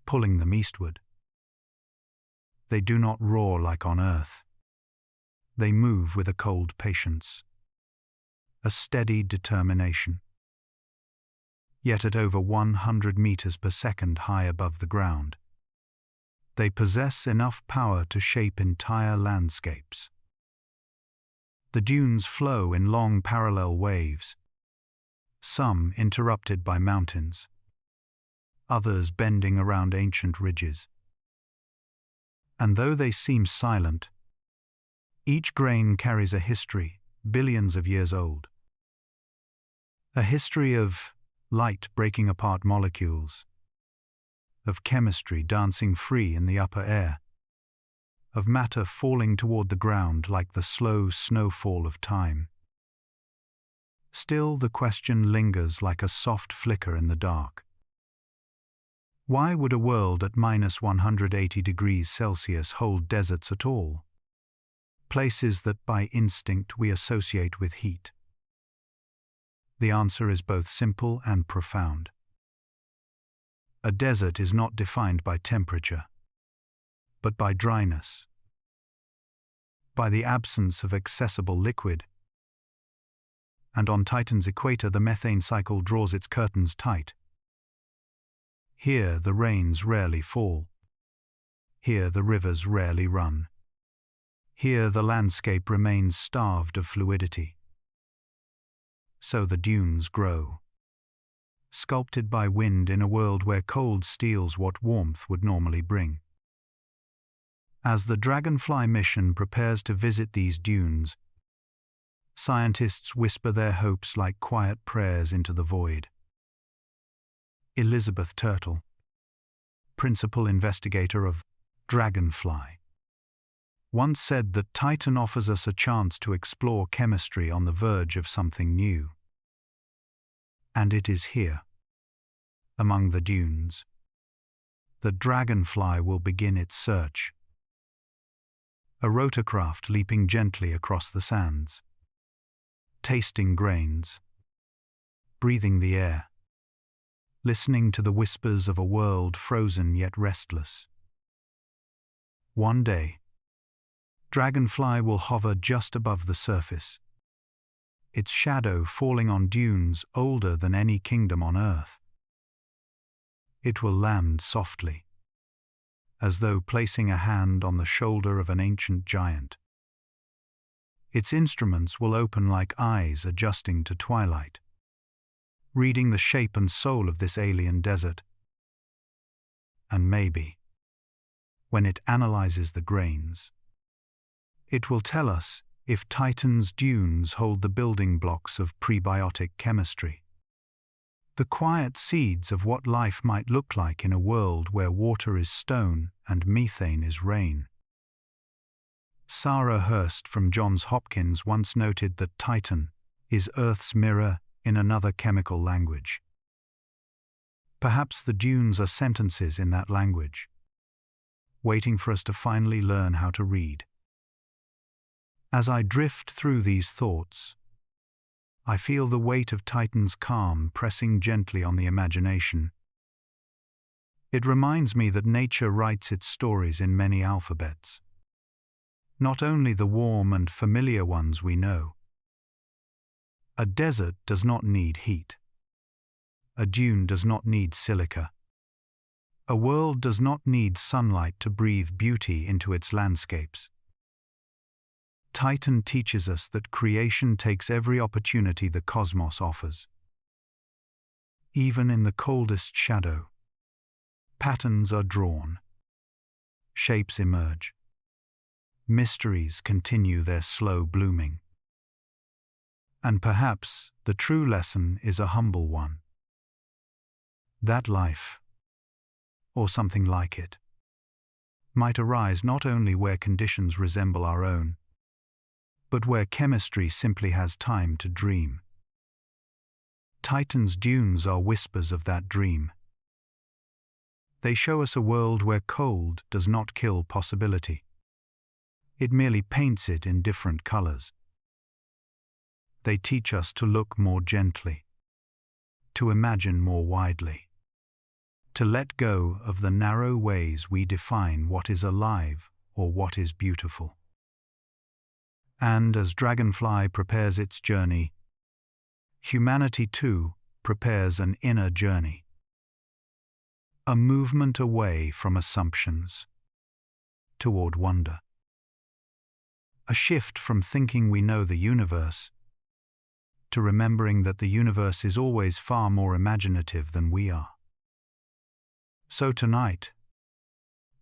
pulling them eastward. They do not roar like on Earth. They move with a cold patience, a steady determination. Yet at over 100 meters per second high above the ground, they possess enough power to shape entire landscapes. The dunes flow in long parallel waves, some interrupted by mountains, others bending around ancient ridges. And though they seem silent, each grain carries a history billions of years old. A history of light breaking apart molecules, of chemistry dancing free in the upper air, of matter falling toward the ground like the slow snowfall of time. Still, the question lingers like a soft flicker in the dark. Why would a world at minus 180 degrees Celsius hold deserts at all? Places that by instinct we associate with heat. The answer is both simple and profound. A desert is not defined by temperature, but by dryness, by the absence of accessible liquid. And on Titan's equator, the methane cycle draws its curtains tight. Here the rains rarely fall. Here the rivers rarely run. Here the landscape remains starved of fluidity. So the dunes grow, sculpted by wind in a world where cold steals what warmth would normally bring. As the Dragonfly mission prepares to visit these dunes, scientists whisper their hopes like quiet prayers into the void. Elizabeth Turtle, principal investigator of Dragonfly, once said that Titan offers us a chance to explore chemistry on the verge of something new. And it is here, among the dunes, that Dragonfly will begin its search. A rotorcraft leaping gently across the sands, tasting grains, breathing the air, listening to the whispers of a world frozen yet restless. One day, Dragonfly will hover just above the surface, its shadow falling on dunes older than any kingdom on Earth. It will land softly, as though placing a hand on the shoulder of an ancient giant. Its instruments will open like eyes adjusting to twilight, reading the shape and soul of this alien desert. And maybe, when it analyzes the grains, it will tell us if Titan's dunes hold the building blocks of prebiotic chemistry, the quiet seeds of what life might look like in a world where water is stone and methane is rain. Sarah Hurst from Johns Hopkins once noted that Titan is Earth's mirror in another chemical language. Perhaps the dunes are sentences in that language, waiting for us to finally learn how to read. As I drift through these thoughts, I feel the weight of Titan's calm pressing gently on the imagination. It reminds me that nature writes its stories in many alphabets. Not only the warm and familiar ones we know. A desert does not need heat. A dune does not need silica. A world does not need sunlight to breathe beauty into its landscapes. Titan teaches us that creation takes every opportunity the cosmos offers. Even in the coldest shadow, patterns are drawn. Shapes emerge. Mysteries continue their slow blooming. And perhaps the true lesson is a humble one. That life, or something like it, might arise not only where conditions resemble our own, but where chemistry simply has time to dream. Titan's dunes are whispers of that dream. They show us a world where cold does not kill possibility. It merely paints it in different colors. They teach us to look more gently, to imagine more widely, to let go of the narrow ways we define what is alive or what is beautiful. And as Dragonfly prepares its journey, humanity too prepares an inner journey. A movement away from assumptions, toward wonder. A shift from thinking we know the universe, to remembering that the universe is always far more imaginative than we are. So tonight,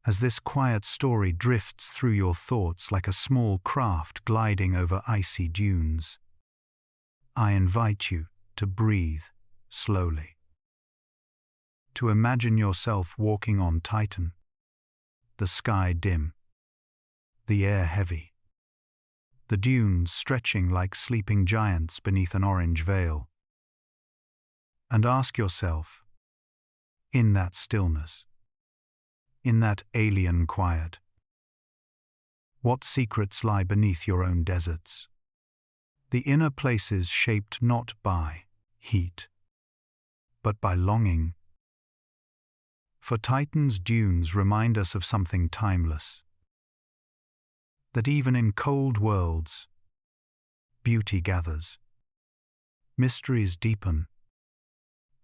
as this quiet story drifts through your thoughts like a small craft gliding over icy dunes, I invite you to breathe slowly. To imagine yourself walking on Titan, the sky dim, the air heavy, the dunes stretching like sleeping giants beneath an orange veil. And ask yourself, in that stillness, in that alien quiet, what secrets lie beneath your own deserts? The inner places shaped not by heat, but by longing. For Titan's dunes remind us of something timeless. That even in cold worlds, beauty gathers, mysteries deepen,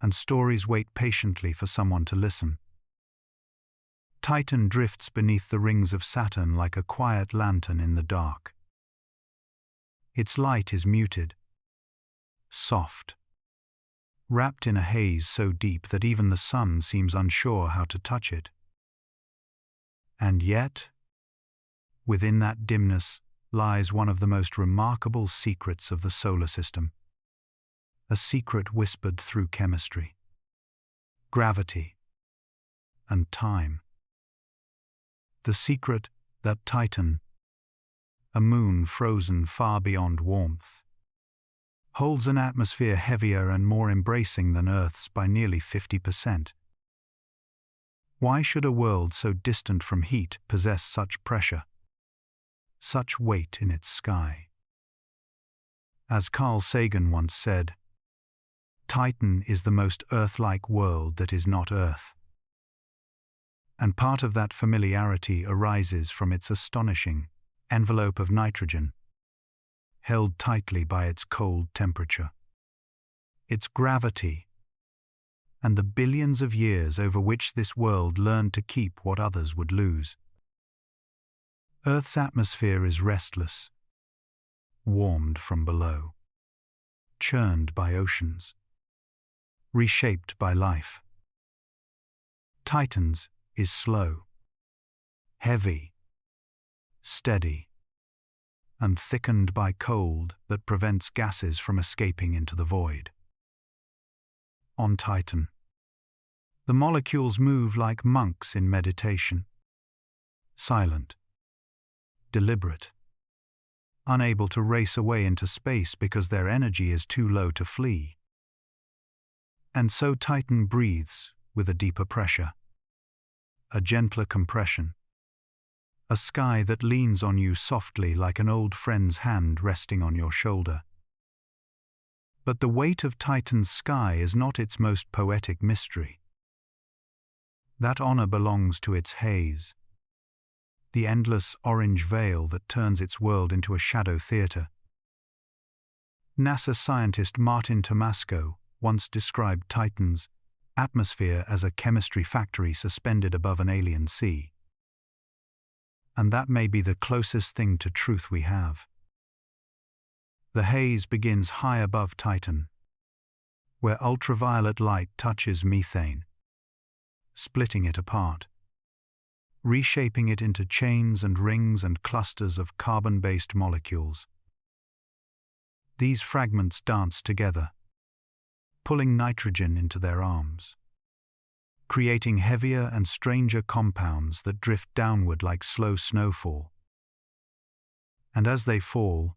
and stories wait patiently for someone to listen. Titan drifts beneath the rings of Saturn like a quiet lantern in the dark. Its light is muted, soft, wrapped in a haze so deep that even the sun seems unsure how to touch it. And yet, within that dimness lies one of the most remarkable secrets of the solar system. A secret whispered through chemistry, gravity, and time. The secret that Titan, a moon frozen far beyond warmth, holds an atmosphere heavier and more embracing than Earth's by nearly 50%. Why should a world so distant from heat possess such pressure, such weight in its sky? As Carl Sagan once said, Titan is the most Earth-like world that is not Earth. And part of that familiarity arises from its astonishing envelope of nitrogen, held tightly by its cold temperature, its gravity, and the billions of years over which this world learned to keep what others would lose. Earth's atmosphere is restless, warmed from below, churned by oceans, reshaped by life. Titan's is slow, heavy, steady, and thickened by cold that prevents gases from escaping into the void. On Titan, the molecules move like monks in meditation, silent, deliberate, unable to race away into space because their energy is too low to flee. And so Titan breathes with a deeper pressure, a gentler compression, a sky that leans on you softly like an old friend's hand resting on your shoulder. But the weight of Titan's sky is not its most poetic mystery. That honor belongs to its haze, the endless orange veil that turns its world into a shadow theater. NASA scientist Martin Tomasco once described Titan's atmosphere as a chemistry factory suspended above an alien sea. And that may be the closest thing to truth we have. The haze begins high above Titan, where ultraviolet light touches methane, splitting it apart, reshaping it into chains and rings and clusters of carbon-based molecules. These fragments dance together, pulling nitrogen into their arms, creating heavier and stranger compounds that drift downward like slow snowfall. And as they fall,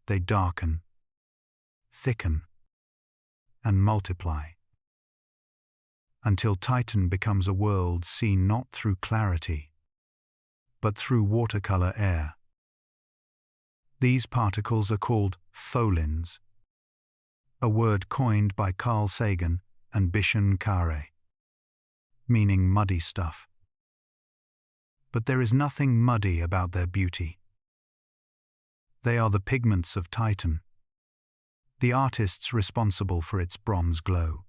they darken, thicken, and multiply, until Titan becomes a world seen not through clarity, but through watercolor air. These particles are called tholins, a word coined by Carl Sagan and Bishan Kare, meaning muddy stuff. But there is nothing muddy about their beauty. They are the pigments of Titan, the artists responsible for its bronze glow.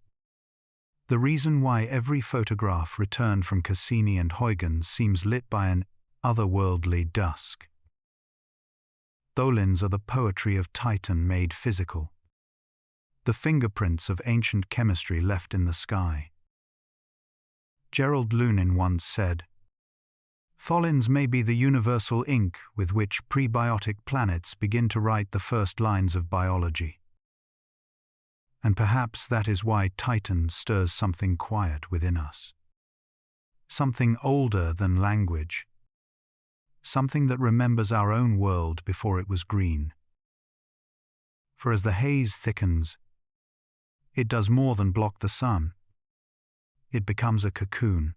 The reason why every photograph returned from Cassini and Huygens seems lit by an otherworldly dusk. Tholins are the poetry of Titan made physical, the fingerprints of ancient chemistry left in the sky. Gerald Lunin once said, "Tholins may be the universal ink with which prebiotic planets begin to write the first lines of biology." And perhaps that is why Titan stirs something quiet within us. Something older than language. Something that remembers our own world before it was green. For as the haze thickens, it does more than block the sun. It becomes a cocoon,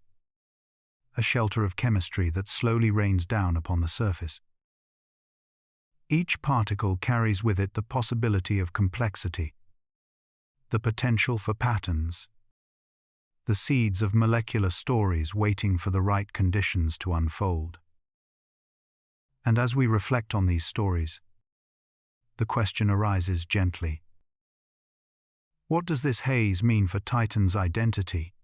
a shelter of chemistry that slowly rains down upon the surface. Each particle carries with it the possibility of complexity, the potential for patterns, the seeds of molecular stories waiting for the right conditions to unfold. And as we reflect on these stories, the question arises gently. What does this haze mean for Titan's identity,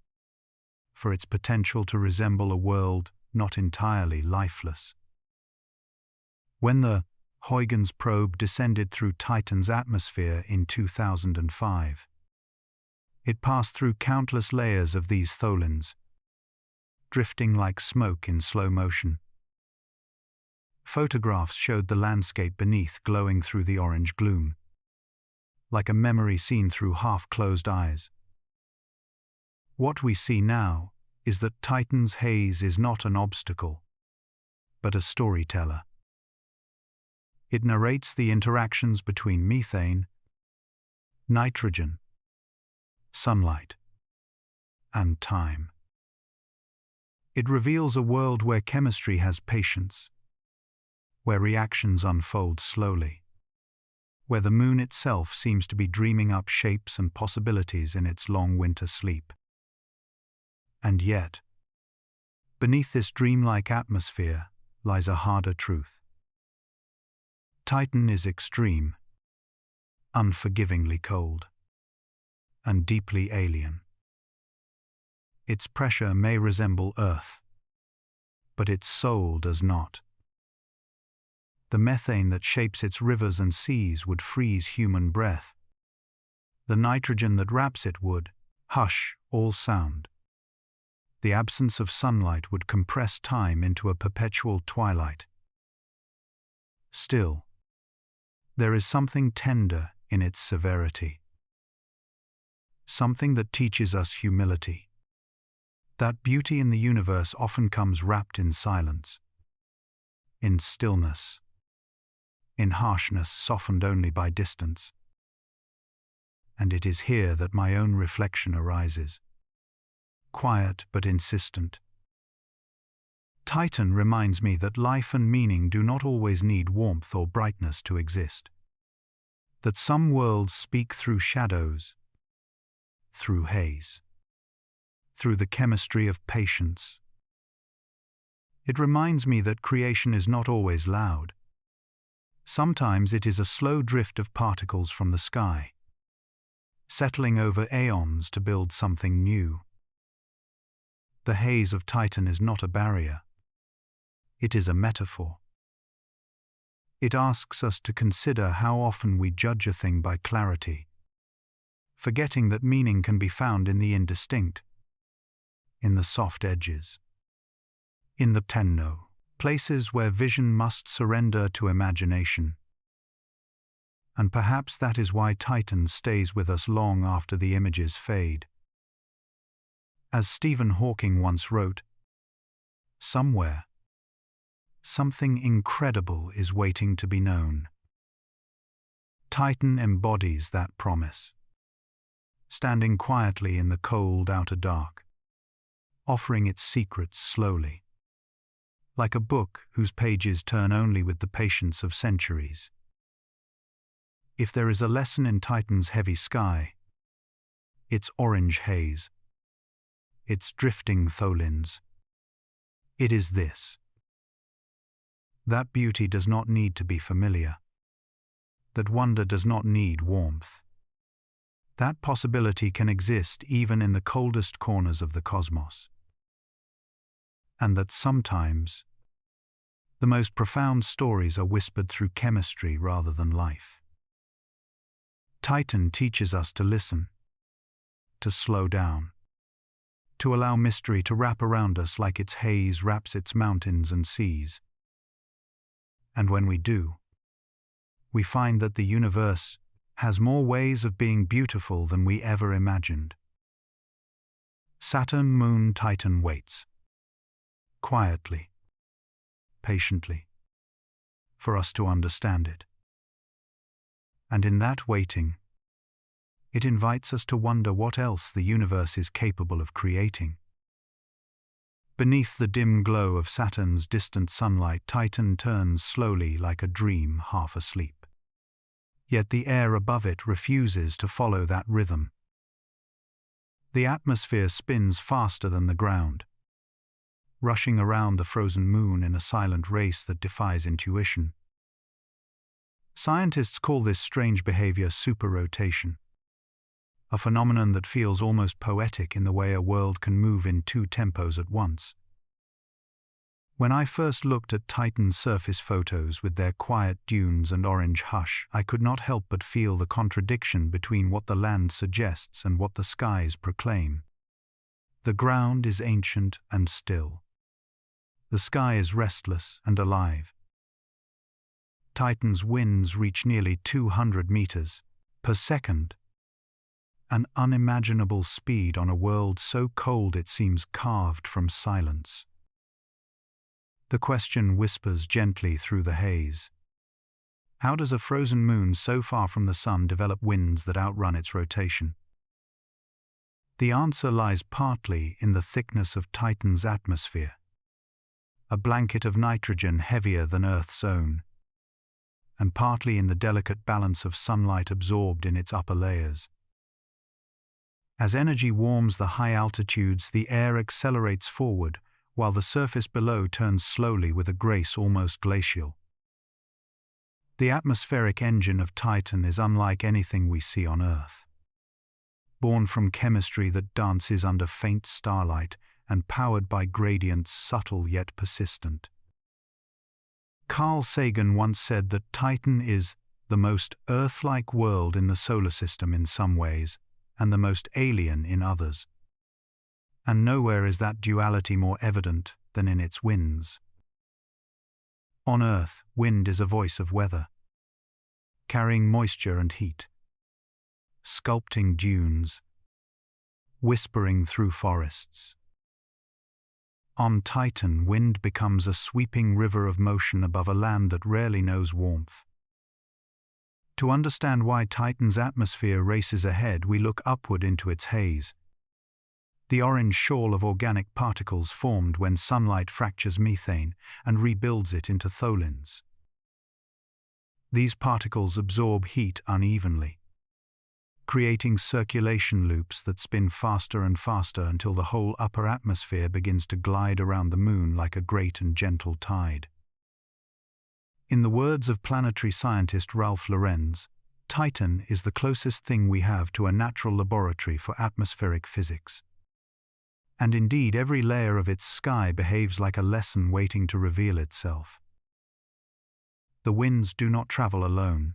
for its potential to resemble a world not entirely lifeless? When the Huygens probe descended through Titan's atmosphere in 2005, it passed through countless layers of these tholins, drifting like smoke in slow motion. Photographs showed the landscape beneath glowing through the orange gloom, like a memory seen through half-closed eyes. What we see now is that Titan's haze is not an obstacle, but a storyteller. It narrates the interactions between methane, nitrogen, sunlight, and time. It reveals a world where chemistry has patience, where reactions unfold slowly, where the moon itself seems to be dreaming up shapes and possibilities in its long winter sleep. And yet, beneath this dreamlike atmosphere lies a harder truth. Titan is extreme, unforgivingly cold, and deeply alien. Its pressure may resemble Earth, but its soul does not. The methane that shapes its rivers and seas would freeze human breath. The nitrogen that wraps it would hush all sound. The absence of sunlight would compress time into a perpetual twilight. Still, there is something tender in its severity. Something that teaches us humility. That beauty in the universe often comes wrapped in silence, in stillness, in harshness softened only by distance. And it is here that my own reflection arises, quiet but insistent. Titan reminds me that life and meaning do not always need warmth or brightness to exist. That some worlds speak through shadows, through haze, through the chemistry of patience. It reminds me that creation is not always loud. Sometimes it is a slow drift of particles from the sky, settling over aeons to build something new. The haze of Titan is not a barrier. It is a metaphor. It asks us to consider how often we judge a thing by clarity, forgetting that meaning can be found in the indistinct, in the soft edges, in the tenno, places where vision must surrender to imagination. And perhaps that is why Titan stays with us long after the images fade. As Stephen Hawking once wrote, "Somewhere, something incredible is waiting to be known." Titan embodies that promise, standing quietly in the cold outer dark, offering its secrets slowly, like a book whose pages turn only with the patience of centuries. If there is a lesson in Titan's heavy sky, its orange haze, its drifting tholins, it is this: that beauty does not need to be familiar, that wonder does not need warmth, that possibility can exist even in the coldest corners of the cosmos, and that sometimes the most profound stories are whispered through chemistry rather than life. Titan teaches us to listen, to slow down, to allow mystery to wrap around us like its haze wraps its mountains and seas. And when we do, we find that the universe has more ways of being beautiful than we ever imagined. Saturn Moon Titan waits, quietly, patiently, for us to understand it. And in that waiting, it invites us to wonder what else the universe is capable of creating. Beneath the dim glow of Saturn's distant sunlight, Titan turns slowly like a dream half asleep. Yet the air above it refuses to follow that rhythm. The atmosphere spins faster than the ground, rushing around the frozen moon in a silent race that defies intuition. Scientists call this strange behavior superrotation, a phenomenon that feels almost poetic in the way a world can move in two tempos at once. When I first looked at Titan's surface photos with their quiet dunes and orange hush, I could not help but feel the contradiction between what the land suggests and what the skies proclaim. The ground is ancient and still. The sky is restless and alive. Titan's winds reach nearly 200 meters per second, an unimaginable speed on a world so cold it seems carved from silence. The question whispers gently through the haze. How does a frozen moon so far from the sun develop winds that outrun its rotation? The answer lies partly in the thickness of Titan's atmosphere, a blanket of nitrogen heavier than Earth's own, and partly in the delicate balance of sunlight absorbed in its upper layers. As energy warms the high altitudes, the air accelerates forward, while the surface below turns slowly with a grace almost glacial. The atmospheric engine of Titan is unlike anything we see on Earth. Born from chemistry that dances under faint starlight and powered by gradients subtle yet persistent. Carl Sagan once said that Titan is the most Earth-like world in the solar system in some ways, and the most alien in others. And nowhere is that duality more evident than in its winds. On Earth, wind is a voice of weather, carrying moisture and heat, sculpting dunes, whispering through forests. On Titan, wind becomes a sweeping river of motion above a land that rarely knows warmth. To understand why Titan's atmosphere races ahead, we look upward into its haze. the orange shawl of organic particles formed when sunlight fractures methane and rebuilds it into tholins. These particles absorb heat unevenly, creating circulation loops that spin faster and faster until the whole upper atmosphere begins to glide around the moon like a great and gentle tide. In the words of planetary scientist Ralph Lorenz, Titan is the closest thing we have to a natural laboratory for atmospheric physics. And indeed, every layer of its sky behaves like a lesson waiting to reveal itself. The winds do not travel alone.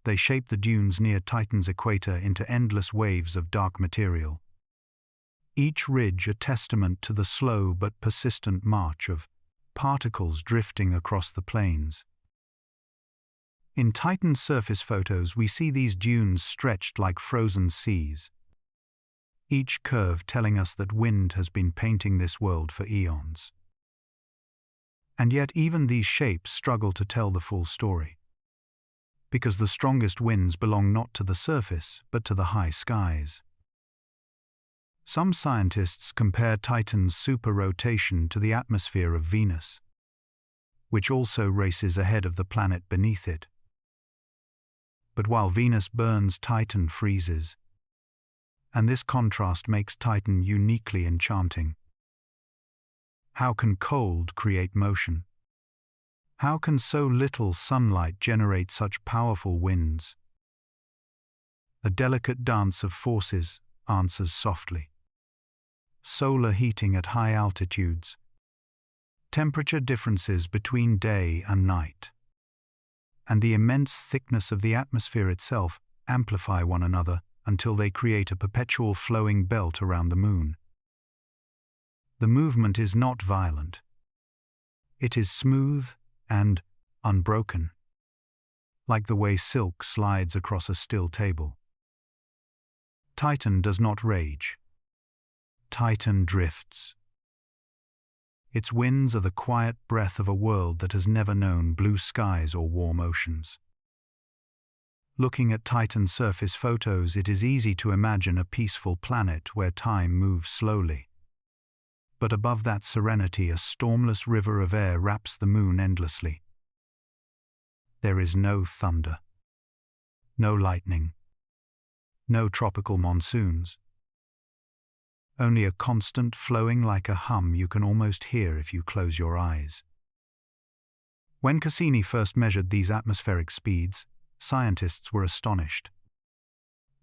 They shape the dunes near Titan's equator into endless waves of dark material, each ridge a testament to the slow but persistent march of particles drifting across the plains. In Titan's surface photos, we see these dunes stretched like frozen seas, each curve telling us that wind has been painting this world for eons. And yet even these shapes struggle to tell the full story, because the strongest winds belong not to the surface, but to the high skies. Some scientists compare Titan's superrotation to the atmosphere of Venus, which also races ahead of the planet beneath it. But while Venus burns, Titan freezes, and this contrast makes Titan uniquely enchanting. How can cold create motion? How can so little sunlight generate such powerful winds? A delicate dance of forces answers softly. Solar heating at high altitudes, temperature differences between day and night, and the immense thickness of the atmosphere itself amplify one another until they create a perpetual flowing belt around the moon. The movement is not violent. It is smooth and unbroken, like the way silk slides across a still table. Titan does not rage. Titan drifts. Its winds are the quiet breath of a world that has never known blue skies or warm oceans. Looking at Titan's surface photos, it is easy to imagine a peaceful planet where time moves slowly. But above that serenity, a stormless river of air wraps the moon endlessly. There is no thunder, no lightning, no tropical monsoons. Only a constant flowing like a hum you can almost hear if you close your eyes. When Cassini first measured these atmospheric speeds, scientists were astonished.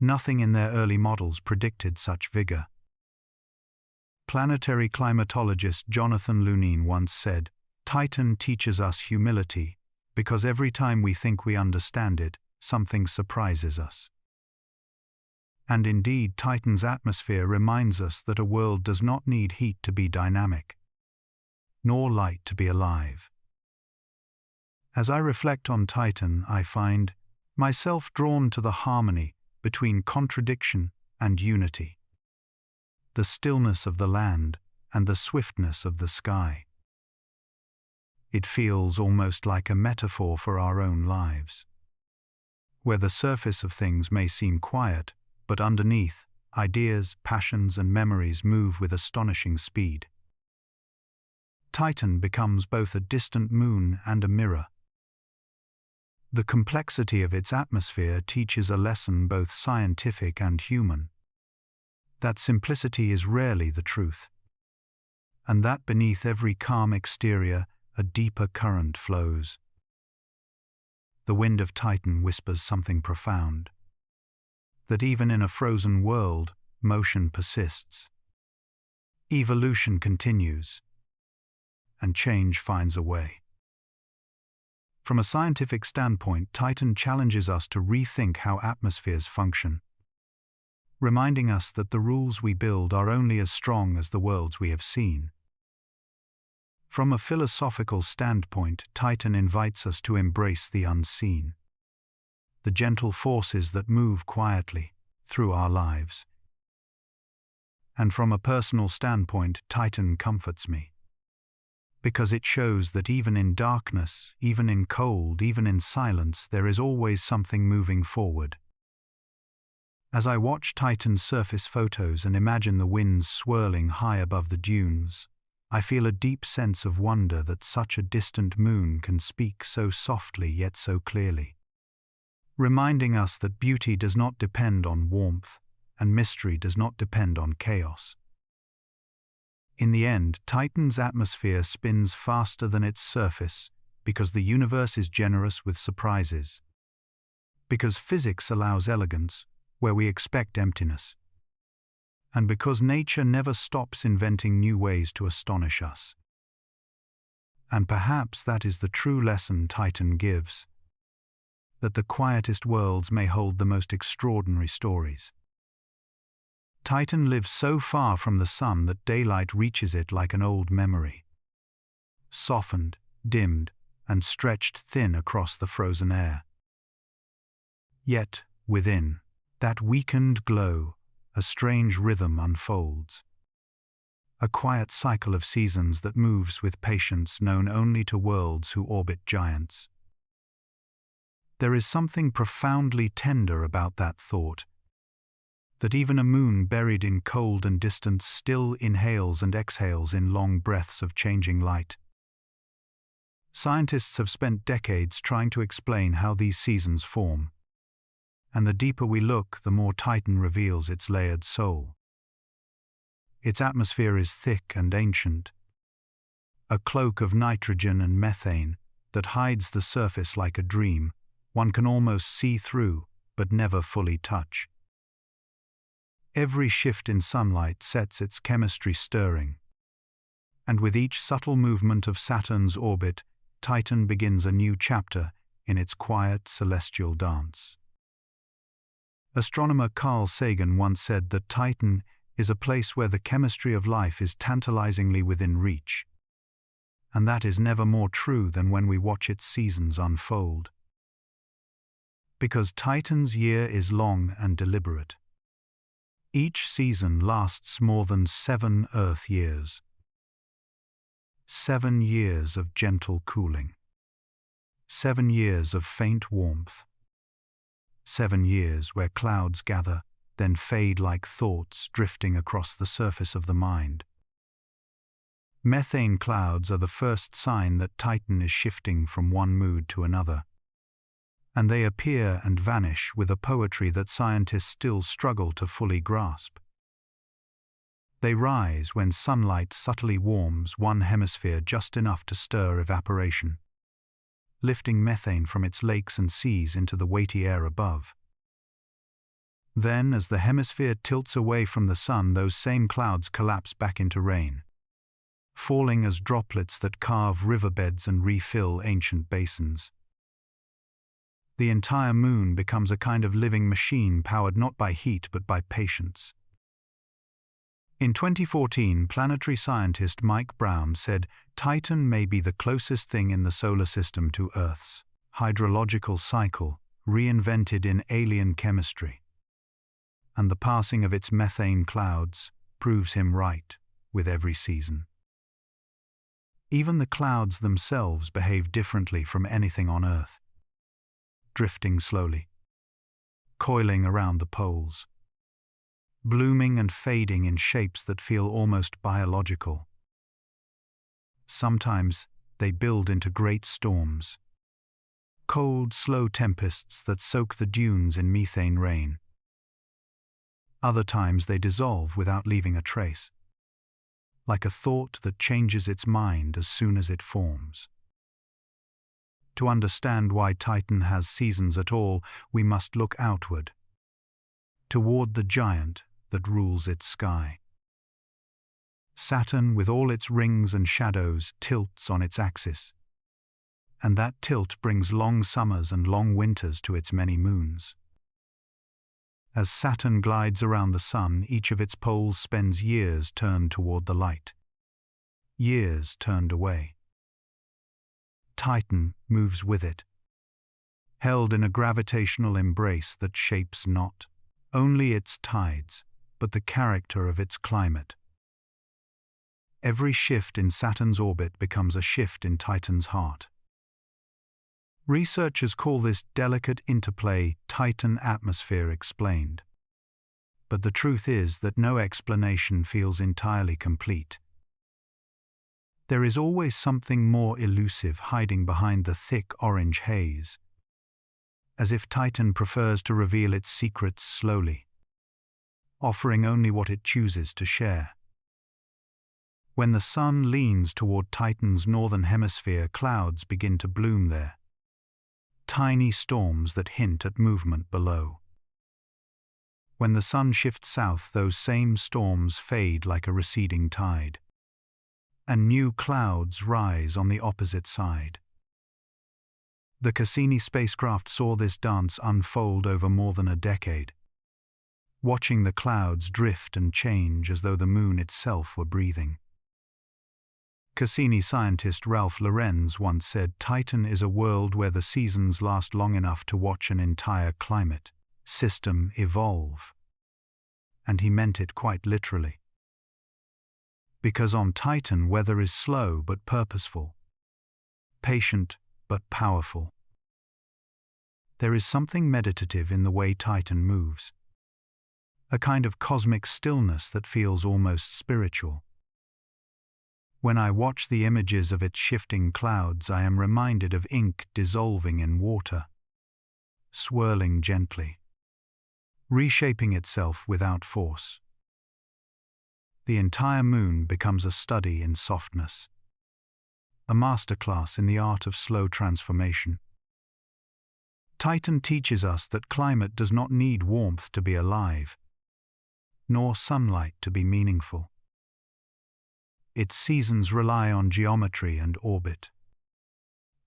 Nothing in their early models predicted such vigor. Planetary climatologist Jonathan Lunine once said, "Titan teaches us humility, because every time we think we understand it, something surprises us." And indeed, Titan's atmosphere reminds us that a world does not need heat to be dynamic, nor light to be alive. As I reflect on Titan, I find myself drawn to the harmony between contradiction and unity, the stillness of the land and the swiftness of the sky. It feels almost like a metaphor for our own lives, where the surface of things may seem quiet, but underneath, ideas, passions, and memories move with astonishing speed. Titan becomes both a distant moon and a mirror. The complexity of its atmosphere teaches a lesson both scientific and human. That simplicity is rarely the truth, and that beneath every calm exterior, a deeper current flows. The wind of Titan whispers something profound, that even in a frozen world, motion persists. Evolution continues, and change finds a way. From a scientific standpoint, Titan challenges us to rethink how atmospheres function, reminding us that the rules we build are only as strong as the worlds we have seen. From a philosophical standpoint, Titan invites us to embrace the unseen, the gentle forces that move quietly through our lives. And from a personal standpoint, Titan comforts me, because it shows that even in darkness, even in cold, even in silence, there is always something moving forward. As I watch Titan's surface photos and imagine the winds swirling high above the dunes, I feel a deep sense of wonder that such a distant moon can speak so softly yet so clearly, reminding us that beauty does not depend on warmth and mystery does not depend on chaos. In the end, Titan's atmosphere spins faster than its surface because the universe is generous with surprises, because physics allows elegance where we expect emptiness, and because nature never stops inventing new ways to astonish us. And perhaps that is the true lesson Titan gives, that the quietest worlds may hold the most extraordinary stories. Titan lives so far from the sun that daylight reaches it like an old memory, softened, dimmed, and stretched thin across the frozen air. Yet, within that weakened glow, a strange rhythm unfolds. A quiet cycle of seasons that moves with patience known only to worlds who orbit giants. There is something profoundly tender about that thought, that even a moon buried in cold and distance still inhales and exhales in long breaths of changing light. Scientists have spent decades trying to explain how these seasons form, and the deeper we look, the more Titan reveals its layered soul. Its atmosphere is thick and ancient, a cloak of nitrogen and methane that hides the surface like a dream one can almost see through but never fully touch. Every shift in sunlight sets its chemistry stirring, and with each subtle movement of Saturn's orbit, Titan begins a new chapter in its quiet celestial dance. Astronomer Carl Sagan once said that Titan is a place where the chemistry of life is tantalizingly within reach, and that is never more true than when we watch its seasons unfold. Because Titan's year is long and deliberate. Each season lasts more than 7 Earth years. 7 years of gentle cooling. 7 years of faint warmth. 7 years where clouds gather, then fade like thoughts drifting across the surface of the mind. Methane clouds are the first sign that Titan is shifting from one mood to another, and they appear and vanish with a poetry that scientists still struggle to fully grasp. They rise when sunlight subtly warms one hemisphere just enough to stir evaporation, lifting methane from its lakes and seas into the weighty air above. Then, as the hemisphere tilts away from the sun, those same clouds collapse back into rain, falling as droplets that carve riverbeds and refill ancient basins. The entire moon becomes a kind of living machine powered not by heat but by patience. In 2014, planetary scientist Mike Brown said Titan may be the closest thing in the solar system to Earth's hydrological cycle, reinvented in alien chemistry. And the passing of its methane clouds proves him right with every season. Even the clouds themselves behave differently from anything on Earth, drifting slowly, coiling around the poles, blooming and fading in shapes that feel almost biological. Sometimes they build into great storms, cold, slow tempests that soak the dunes in methane rain. Other times they dissolve without leaving a trace, like a thought that changes its mind as soon as it forms. To understand why Titan has seasons at all, we must look outward, toward the giant that rules its sky. Saturn, with all its rings and shadows, tilts on its axis, and that tilt brings long summers and long winters to its many moons. As Saturn glides around the sun, each of its poles spends years turned toward the light, years turned away. Titan moves with it, held in a gravitational embrace that shapes not only its tides, but the character of its climate. Every shift in Saturn's orbit becomes a shift in Titan's heart. Researchers call this delicate interplay Titan atmosphere explained. but the truth is that no explanation feels entirely complete. There is always something more elusive hiding behind the thick orange haze, as if Titan prefers to reveal its secrets slowly, offering only what it chooses to share. When the sun leans toward Titan's northern hemisphere, clouds begin to bloom there, tiny storms that hint at movement below. When the sun shifts south, those same storms fade like a receding tide, and new clouds rise on the opposite side. The Cassini spacecraft saw this dance unfold over more than a decade, watching the clouds drift and change as though the moon itself were breathing. Cassini scientist Ralph Lorenz once said, "Titan is a world where the seasons last long enough to watch an entire climate system evolve." And he meant it quite literally. Because on Titan, weather is slow but purposeful, patient but powerful. There is something meditative in the way Titan moves, a kind of cosmic stillness that feels almost spiritual. When I watch the images of its shifting clouds, I am reminded of ink dissolving in water, swirling gently, reshaping itself without force. The entire moon becomes a study in softness, a masterclass in the art of slow transformation. Titan teaches us that climate does not need warmth to be alive, nor sunlight to be meaningful. Its seasons rely on geometry and orbit.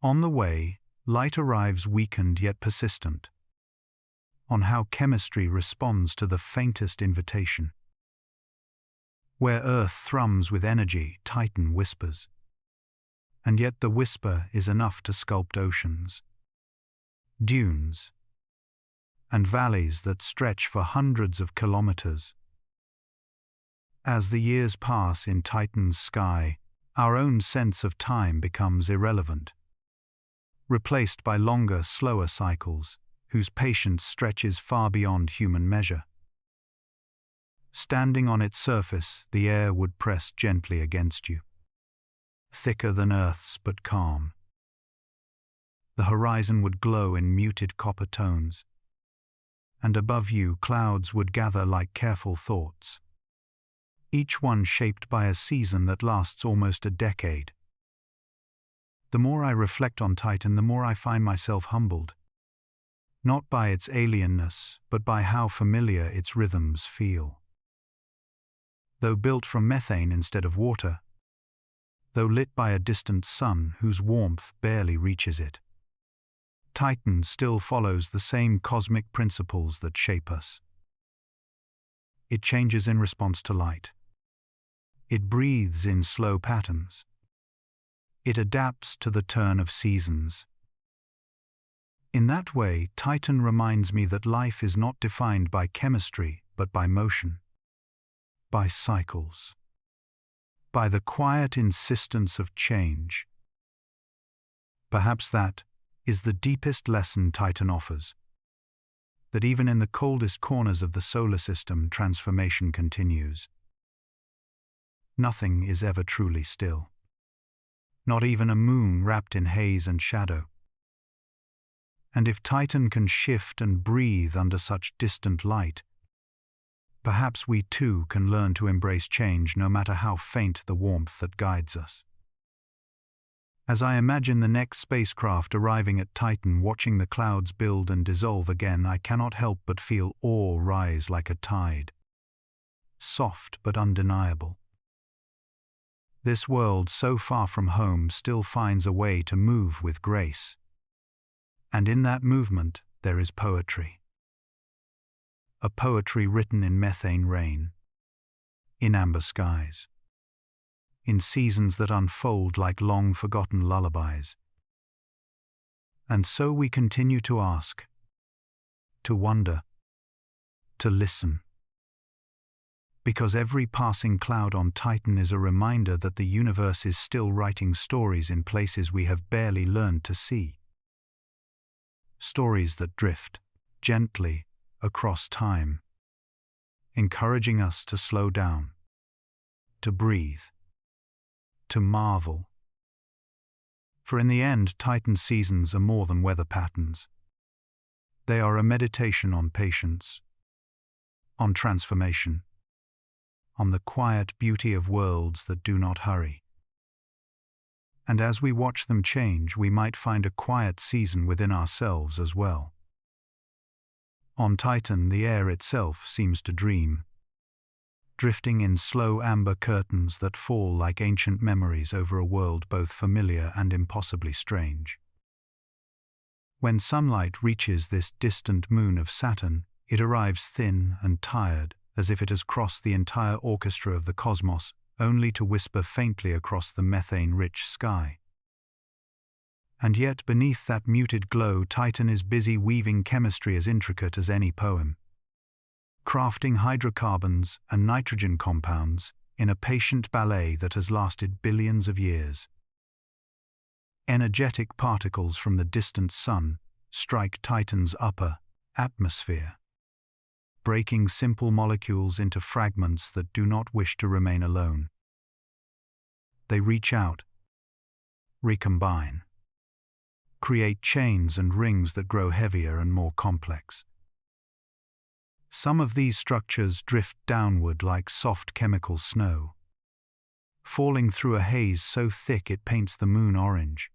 On the way, light arrives weakened yet persistent, on how chemistry responds to the faintest invitation. Where Earth thrums with energy, Titan whispers. And yet the whisper is enough to sculpt oceans, dunes, and valleys that stretch for hundreds of kilometers. As the years pass in Titan's sky, our own sense of time becomes irrelevant, replaced by longer, slower cycles, whose patience stretches far beyond human measure. Standing on its surface, the air would press gently against you, thicker than Earth's but calm. The horizon would glow in muted copper tones, and above you clouds would gather like careful thoughts, each one shaped by a season that lasts almost a decade. The more I reflect on Titan, the more I find myself humbled, not by its alienness, but by how familiar its rhythms feel. Though built from methane instead of water, though lit by a distant sun whose warmth barely reaches it, Titan still follows the same cosmic principles that shape us. It changes in response to light. It breathes in slow patterns. It adapts to the turn of seasons. In that way, Titan reminds me that life is not defined by chemistry, but by motion, by cycles, by the quiet insistence of change. Perhaps that is the deepest lesson Titan offers, that even in the coldest corners of the solar system, transformation continues. Nothing is ever truly still, not even a moon wrapped in haze and shadow. And if Titan can shift and breathe under such distant light, perhaps we too can learn to embrace change, no matter how faint the warmth that guides us. As I imagine the next spacecraft arriving at Titan, watching the clouds build and dissolve again, I cannot help but feel awe rise like a tide, soft but undeniable. This world, so far from home, still finds a way to move with grace. And in that movement, there is poetry. A poetry written in methane rain, in amber skies, in seasons that unfold like long-forgotten lullabies. And so we continue to ask, to wonder, to listen. Because every passing cloud on Titan is a reminder that the universe is still writing stories in places we have barely learned to see. Stories that drift gently across time, encouraging us to slow down, to breathe, to marvel. For in the end, Titan's seasons are more than weather patterns. They are a meditation on patience, on transformation, on the quiet beauty of worlds that do not hurry. And as we watch them change, we might find a quiet season within ourselves as well. On Titan, the air itself seems to dream, drifting in slow amber curtains that fall like ancient memories over a world both familiar and impossibly strange. When sunlight reaches this distant moon of Saturn, it arrives thin and tired, as if it has crossed the entire orchestra of the cosmos, only to whisper faintly across the methane-rich sky. And yet beneath that muted glow, Titan is busy weaving chemistry as intricate as any poem, crafting hydrocarbons and nitrogen compounds in a patient ballet that has lasted billions of years. Energetic particles from the distant sun strike Titan's upper atmosphere, breaking simple molecules into fragments that do not wish to remain alone. They reach out, recombine, create chains and rings that grow heavier and more complex. Some of these structures drift downward like soft chemical snow, falling through a haze so thick it paints the moon orange.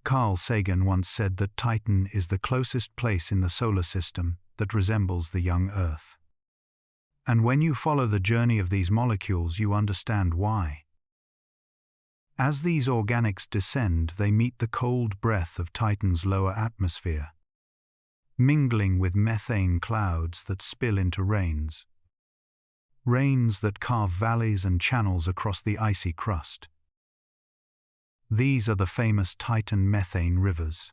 Carl Sagan once said that Titan is the closest place in the solar system that resembles the young Earth. And when you follow the journey of these molecules, you understand why. As these organics descend, they meet the cold breath of Titan's lower atmosphere, mingling with methane clouds that spill into rains that carve valleys and channels across the icy crust. These are the famous Titan methane rivers,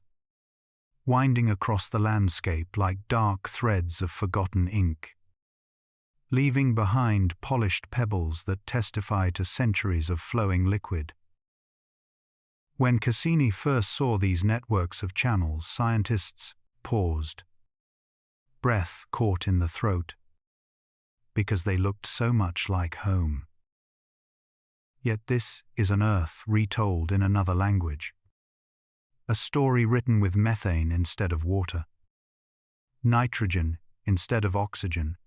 winding across the landscape like dark threads of forgotten ink, leaving behind polished pebbles that testify to centuries of flowing liquid. When Cassini first saw these networks of channels, scientists paused, breath caught in the throat, because they looked so much like home. Yet this is an Earth retold in another language, a story written with methane instead of water, nitrogen instead of oxygen.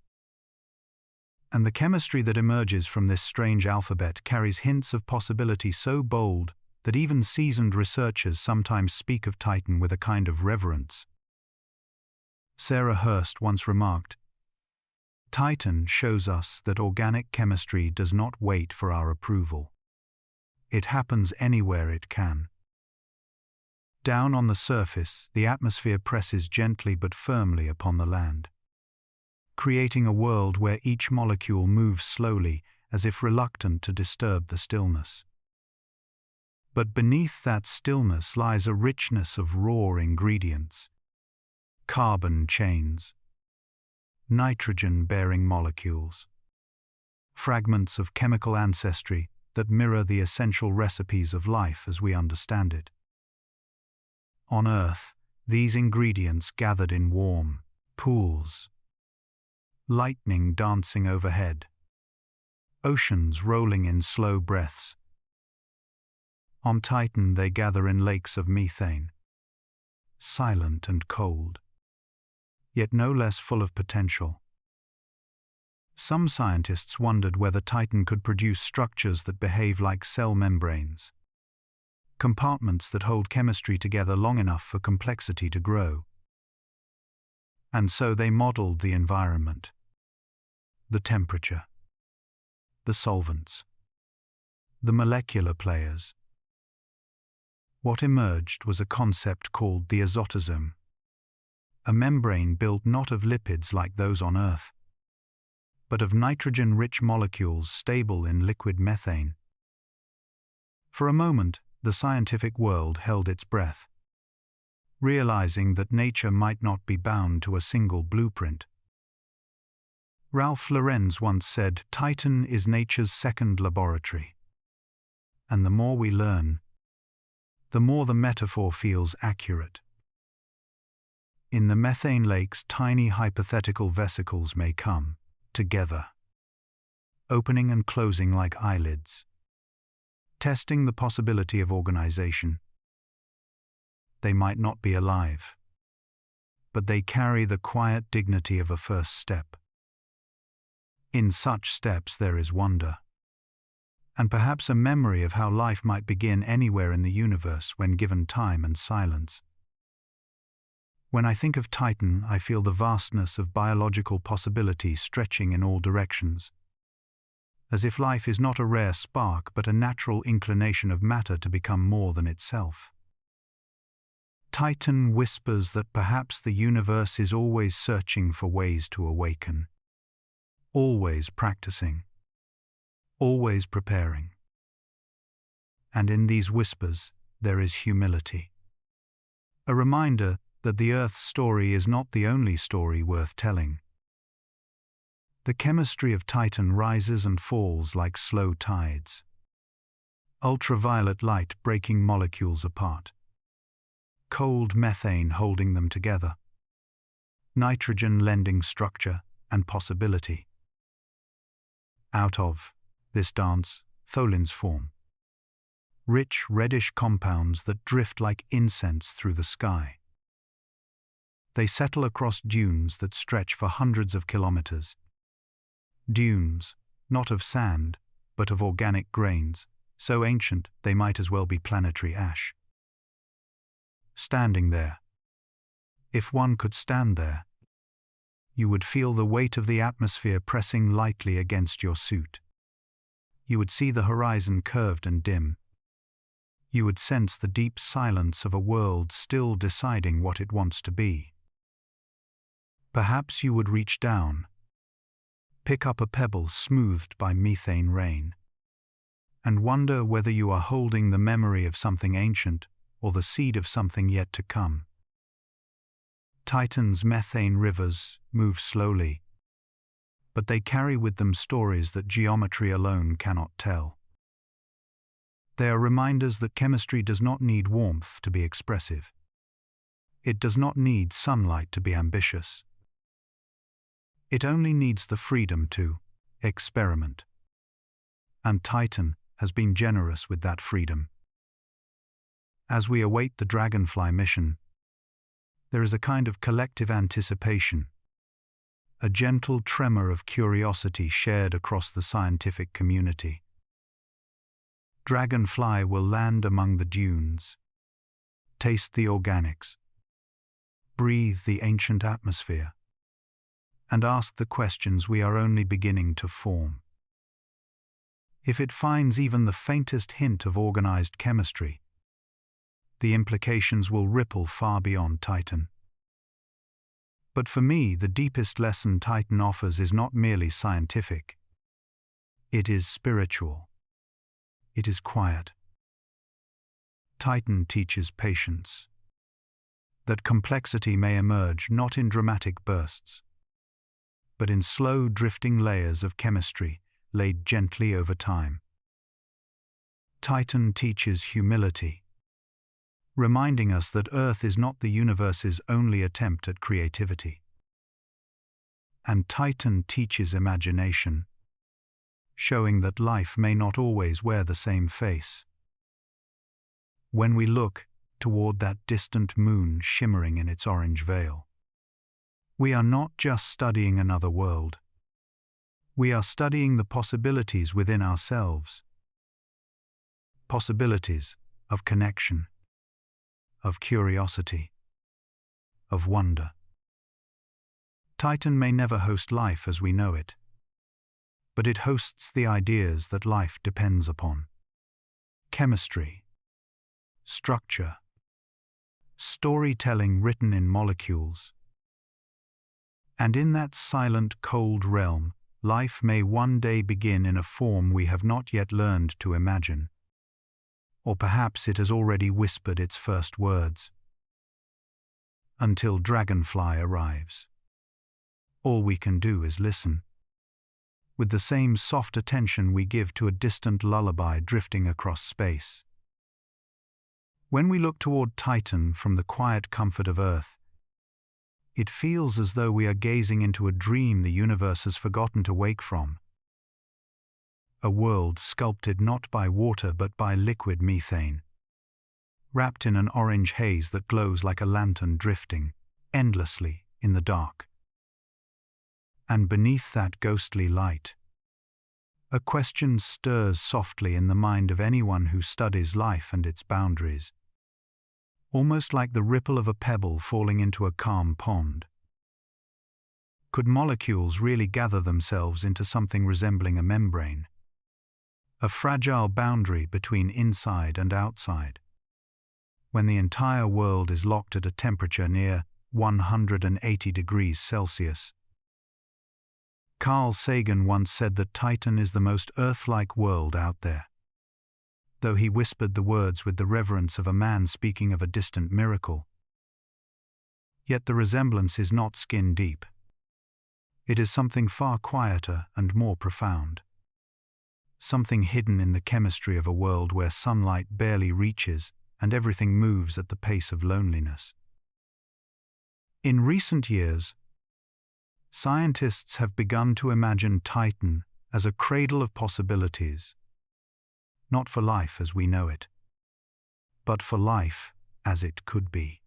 And the chemistry that emerges from this strange alphabet carries hints of possibility so bold that even seasoned researchers sometimes speak of Titan with a kind of reverence. Sarah Hurst once remarked, "Titan shows us that organic chemistry does not wait for our approval. It happens anywhere it can." Down on the surface, the atmosphere presses gently but firmly upon the land, creating a world where each molecule moves slowly, as if reluctant to disturb the stillness. But beneath that stillness lies a richness of raw ingredients, carbon chains, nitrogen-bearing molecules, fragments of chemical ancestry that mirror the essential recipes of life as we understand it. On Earth, these ingredients gathered in warm pools, lightning dancing overhead, oceans rolling in slow breaths. On Titan, they gather in lakes of methane, silent and cold, yet no less full of potential. Some scientists wondered whether Titan could produce structures that behave like cell membranes, compartments that hold chemistry together long enough for complexity to grow. And so they modeled the environment, the temperature, the solvents, the molecular players. What emerged was a concept called the azotosome, a membrane built not of lipids like those on Earth, but of nitrogen-rich molecules stable in liquid methane. For a moment, the scientific world held its breath, realizing that nature might not be bound to a single blueprint. Ralph Lorenz once said, "Titan is nature's second laboratory." And the more we learn, the more the metaphor feels accurate. In the methane lakes, tiny hypothetical vesicles may come, together, opening and closing like eyelids, testing the possibility of organization. They might not be alive, but they carry the quiet dignity of a first step. In such steps there is wonder, and perhaps a memory of how life might begin anywhere in the universe when given time and silence. When I think of Titan, I feel the vastness of biological possibility stretching in all directions, as if life is not a rare spark but a natural inclination of matter to become more than itself. Titan whispers that perhaps the universe is always searching for ways to awaken, always practicing, always preparing. And in these whispers, there is humility. A reminder that the Earth's story is not the only story worth telling. The chemistry of Titan rises and falls like slow tides. Ultraviolet light breaking molecules apart. Cold methane holding them together. Nitrogen lending structure and possibility. Out of this dance, tholins form. Rich reddish compounds that drift like incense through the sky. They settle across dunes that stretch for hundreds of kilometers. Dunes, not of sand, but of organic grains, so ancient they might as well be planetary ash. Standing there, if one could stand there, you would feel the weight of the atmosphere pressing lightly against your suit. You would see the horizon curved and dim. You would sense the deep silence of a world still deciding what it wants to be. Perhaps you would reach down, pick up a pebble smoothed by methane rain, and wonder whether you are holding the memory of something ancient or the seed of something yet to come. Titan's methane rivers move slowly, but they carry with them stories that geometry alone cannot tell. They are reminders that chemistry does not need warmth to be expressive. It does not need sunlight to be ambitious. It only needs the freedom to experiment. And Titan has been generous with that freedom. As we await the Dragonfly mission, there is a kind of collective anticipation, a gentle tremor of curiosity shared across the scientific community. Dragonfly will land among the dunes, taste the organics, breathe the ancient atmosphere, and ask the questions we are only beginning to form. If it finds even the faintest hint of organized chemistry, the implications will ripple far beyond Titan. But for me, the deepest lesson Titan offers is not merely scientific. It is spiritual. It is quiet. Titan teaches patience, that complexity may emerge not in dramatic bursts, but in slow drifting layers of chemistry laid gently over time. Titan teaches humility, reminding us that Earth is not the universe's only attempt at creativity. And Titan teaches imagination, showing that life may not always wear the same face. When we look toward that distant moon shimmering in its orange veil, we are not just studying another world. We are studying the possibilities within ourselves. Possibilities of connection, of curiosity, of wonder. Titan may never host life as we know it, but it hosts the ideas that life depends upon. Chemistry, structure, storytelling written in molecules. And in that silent, cold realm, life may one day begin in a form we have not yet learned to imagine. Or perhaps it has already whispered its first words. Until Dragonfly arrives, all we can do is listen, with the same soft attention we give to a distant lullaby drifting across space. When we look toward Titan from the quiet comfort of Earth, It feels as though we are gazing into a dream the universe has forgotten to wake from. A world sculpted not by water but by liquid methane, wrapped in an orange haze that glows like a lantern drifting endlessly in the dark. And beneath that ghostly light, a question stirs softly in the mind of anyone who studies life and its boundaries, almost like the ripple of a pebble falling into a calm pond. Could molecules really gather themselves into something resembling a membrane? A fragile boundary between inside and outside, when the entire world is locked at a temperature near 180 degrees Celsius. Carl Sagan once said that Titan is the most Earth-like world out there, though he whispered the words with the reverence of a man speaking of a distant miracle. Yet the resemblance is not skin-deep. It is something far quieter and more profound. Something hidden in the chemistry of a world where sunlight barely reaches and everything moves at the pace of loneliness. In recent years, scientists have begun to imagine Titan as a cradle of possibilities, not for life as we know it, but for life as it could be.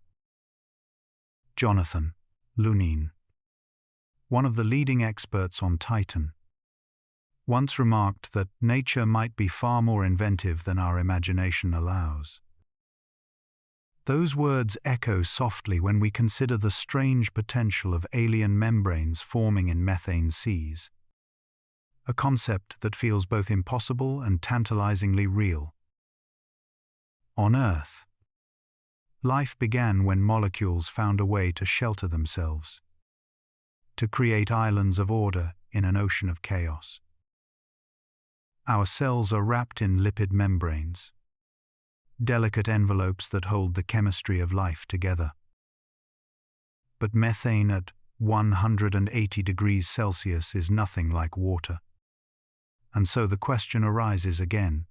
Jonathan Lunin, one of the leading experts on Titan, once remarked that nature might be far more inventive than our imagination allows. Those words echo softly when we consider the strange potential of alien membranes forming in methane seas, a concept that feels both impossible and tantalizingly real. On Earth, life began when molecules found a way to shelter themselves, to create islands of order in an ocean of chaos. Our cells are wrapped in lipid membranes, delicate envelopes that hold the chemistry of life together. But methane at 180 degrees Celsius is nothing like water. And so the question arises again,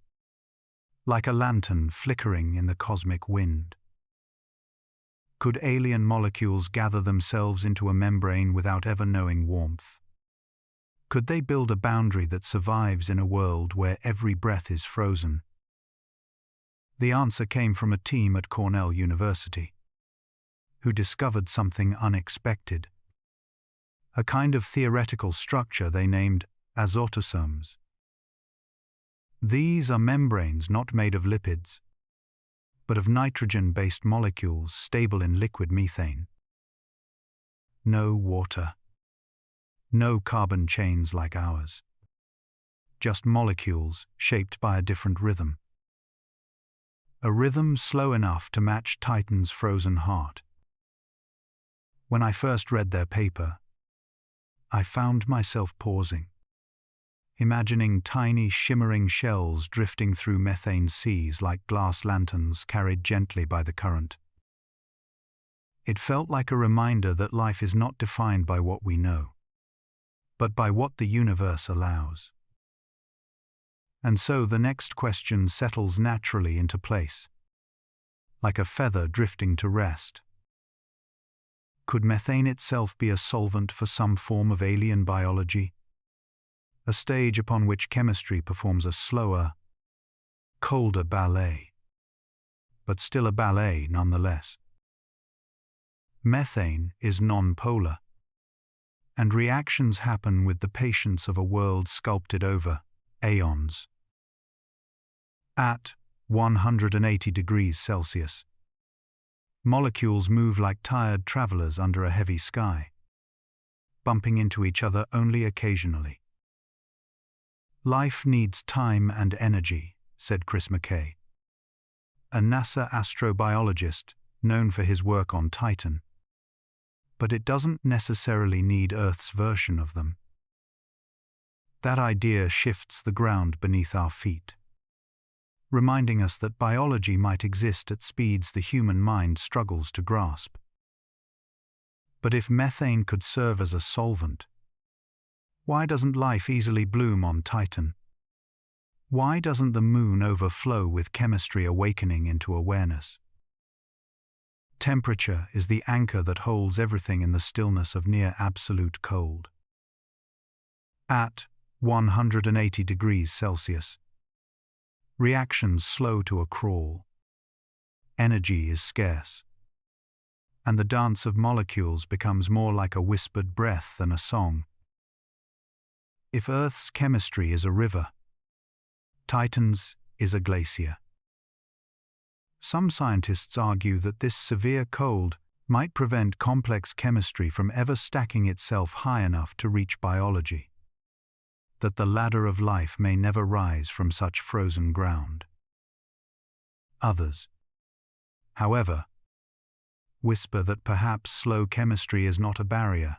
like a lantern flickering in the cosmic wind. Could alien molecules gather themselves into a membrane without ever knowing warmth? Could they build a boundary that survives in a world where every breath is frozen? The answer came from a team at Cornell University, who discovered something unexpected, a kind of theoretical structure they named azotosomes. These are membranes not made of lipids, but of nitrogen-based molecules stable in liquid methane. No water. No carbon chains like ours. Just molecules shaped by a different rhythm. A rhythm slow enough to match Titan's frozen heart. When I first read their paper, I found myself pausing, imagining tiny shimmering shells drifting through methane seas like glass lanterns carried gently by the current. It felt like a reminder that life is not defined by what we know, but by what the universe allows. And so the next question settles naturally into place, like a feather drifting to rest. Could methane itself be a solvent for some form of alien biology? A stage upon which chemistry performs a slower, colder ballet, but still a ballet nonetheless. Methane is non-polar, and reactions happen with the patience of a world sculpted over aeons. At 180 degrees Celsius, molecules move like tired travelers under a heavy sky, bumping into each other only occasionally. Life needs time and energy, said Chris McKay, a NASA astrobiologist known for his work on Titan. But it doesn't necessarily need Earth's version of them. That idea shifts the ground beneath our feet, reminding us that biology might exist at speeds the human mind struggles to grasp. But if methane could serve as a solvent, why doesn't life easily bloom on Titan? Why doesn't the moon overflow with chemistry awakening into awareness? temperature is the anchor that holds everything in the stillness of near absolute cold. At 180 degrees Celsius, reactions slow to a crawl. Energy is scarce, and the dance of molecules becomes more like a whispered breath than a song. If Earth's chemistry is a river, Titan's is a glacier. Some scientists argue that this severe cold might prevent complex chemistry from ever stacking itself high enough to reach biology, that the ladder of life may never rise from such frozen ground. Others, however, whisper that perhaps slow chemistry is not a barrier,